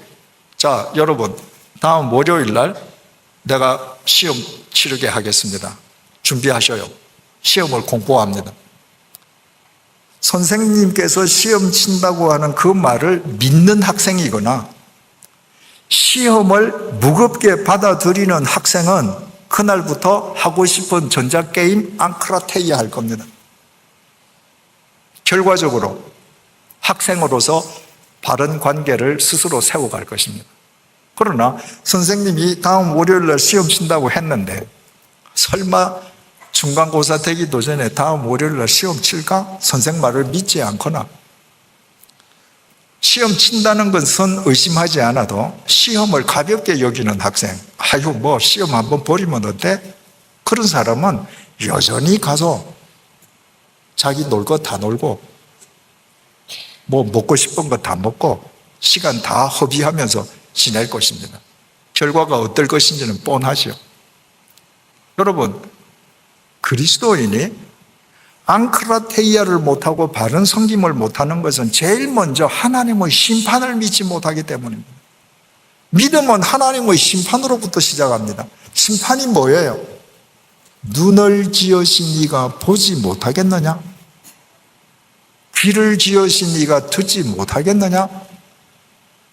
자, 여러분 다음 월요일 날 내가 시험 치르게 하겠습니다. 준비하셔요. 시험을 공포합니다. 선생님께서 시험 친다고 하는 그 말을 믿는 학생이거나 시험을 무겁게 받아들이는 학생은 그날부터 하고 싶은 전자게임 앙크라테이아 할 겁니다. 결과적으로 학생으로서 바른 관계를 스스로 세워갈 것입니다. 그러나 선생님이 다음 월요일 날 시험 친다고 했는데 설마 중간고사 되기도 전에 다음 월요일 날 시험 칠까? 선생 말을 믿지 않거나 시험 친다는 것은 의심하지 않아도 시험을 가볍게 여기는 학생, 시험 한번 버리면 어때? 그런 사람은 여전히 가서 자기 놀 거 다 놀고 먹고 싶은 거 다 먹고 시간 다 허비하면서 지낼 것입니다. 결과가 어떨 것인지는 뻔하죠. 여러분, 그리스도인이 앙크라테이아를 못하고 바른 섬김을 못하는 것은 제일 먼저 하나님의 심판을 믿지 못하기 때문입니다. 믿음은 하나님의 심판으로부터 시작합니다. 심판이 뭐예요? 눈을 지으신 이가 보지 못하겠느냐? 귀를 지으신 이가 듣지 못하겠느냐?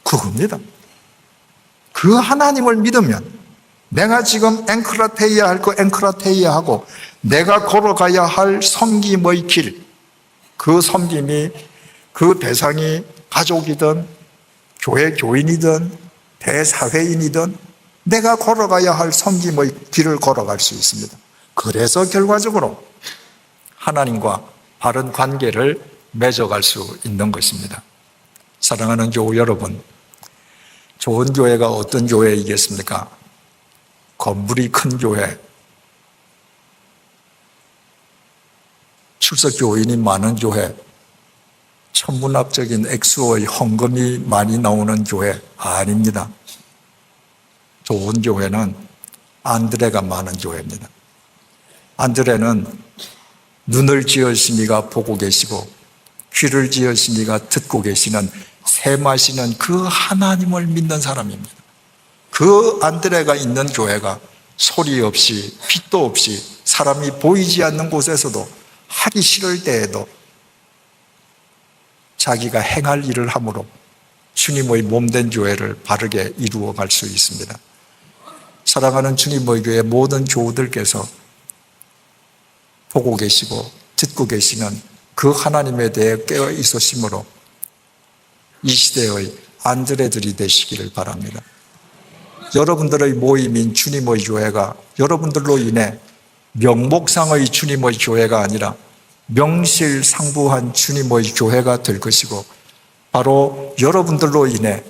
그겁니다. 그 하나님을 믿으면 내가 지금 앵크라테이아 할 거 앵크라테이아 하고 내가 걸어가야 할 섬김의 길, 그 섬김이 그 대상이 가족이든 교회 교인이든 대사회인이든 내가 걸어가야 할 섬김의 길을 걸어갈 수 있습니다. 그래서 결과적으로 하나님과 바른 관계를 맺어갈 수 있는 것입니다. 사랑하는 교우 여러분, 좋은 교회가 어떤 교회이겠습니까? 건물이 큰 교회, 출석 교인이 많은 교회, 천문학적인 액수의 헌금이 많이 나오는 교회 아닙니다. 좋은 교회는 안드레가 많은 교회입니다. 안드레는 눈을 지으신 이가 보고 계시고 귀를 지으신 이가 듣고 계시는 샘하시는 그 하나님을 믿는 사람입니다. 그 안드레가 있는 교회가 소리 없이 빛도 없이 사람이 보이지 않는 곳에서도 하기 싫을 때에도 자기가 행할 일을 함으로 주님의 몸된 교회를 바르게 이루어 갈 수 있습니다. 사랑하는 주님의 교회 모든 교우들께서 보고 계시고 듣고 계시는 그 하나님에 대해 깨어 있으심으로 이 시대의 안드레들이 되시기를 바랍니다. 여러분들의 모임인 주님의 교회가 여러분들로 인해 명목상의 주님의 교회가 아니라 명실상부한 주님의 교회가 될 것이고 바로 여러분들로 인해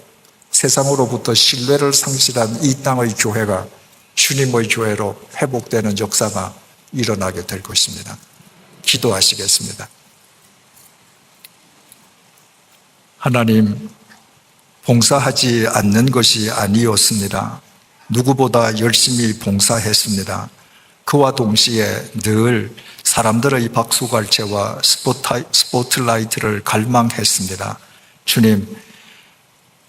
세상으로부터 신뢰를 상실한 이 땅의 교회가 주님의 교회로 회복되는 역사가 일어나게 될 것입니다. 기도하시겠습니다. 하나님, 봉사하지 않는 것이 아니었습니다. 누구보다 열심히 봉사했습니다. 그와 동시에 늘 사람들의 박수갈채와 스포트라이트를 갈망했습니다. 주님,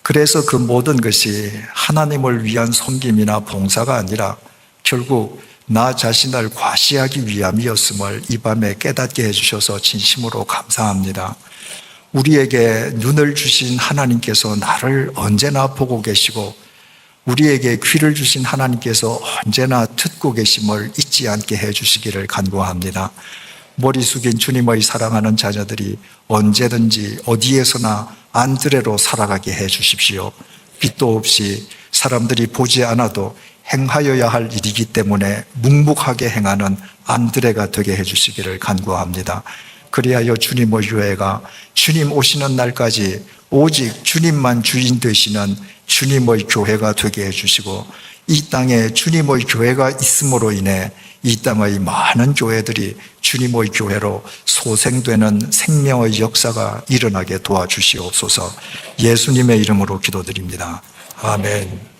그래서 그 모든 것이 하나님을 위한 섬김이나 봉사가 아니라 결국 나 자신을 과시하기 위함이었음을 이 밤에 깨닫게 해주셔서 진심으로 감사합니다. 우리에게 눈을 주신 하나님께서 나를 언제나 보고 계시고 우리에게 귀를 주신 하나님께서 언제나 듣고 계심을 잊지 않게 해주시기를 간구합니다. 머리 숙인 주님의 사랑하는 자녀들이 언제든지 어디에서나 안드레로 살아가게 해주십시오. 빛도 없이 사람들이 보지 않아도 행하여야 할 일이기 때문에 묵묵하게 행하는 안드레가 되게 해주시기를 간구합니다. 그리하여 주님의 교회가 주님 오시는 날까지 오직 주님만 주인 되시는 주님의 교회가 되게 해주시고 이 땅에 주님의 교회가 있음으로 인해 이 땅의 많은 교회들이 주님의 교회로 소생되는 생명의 역사가 일어나게 도와주시옵소서. 예수님의 이름으로 기도드립니다. 아멘.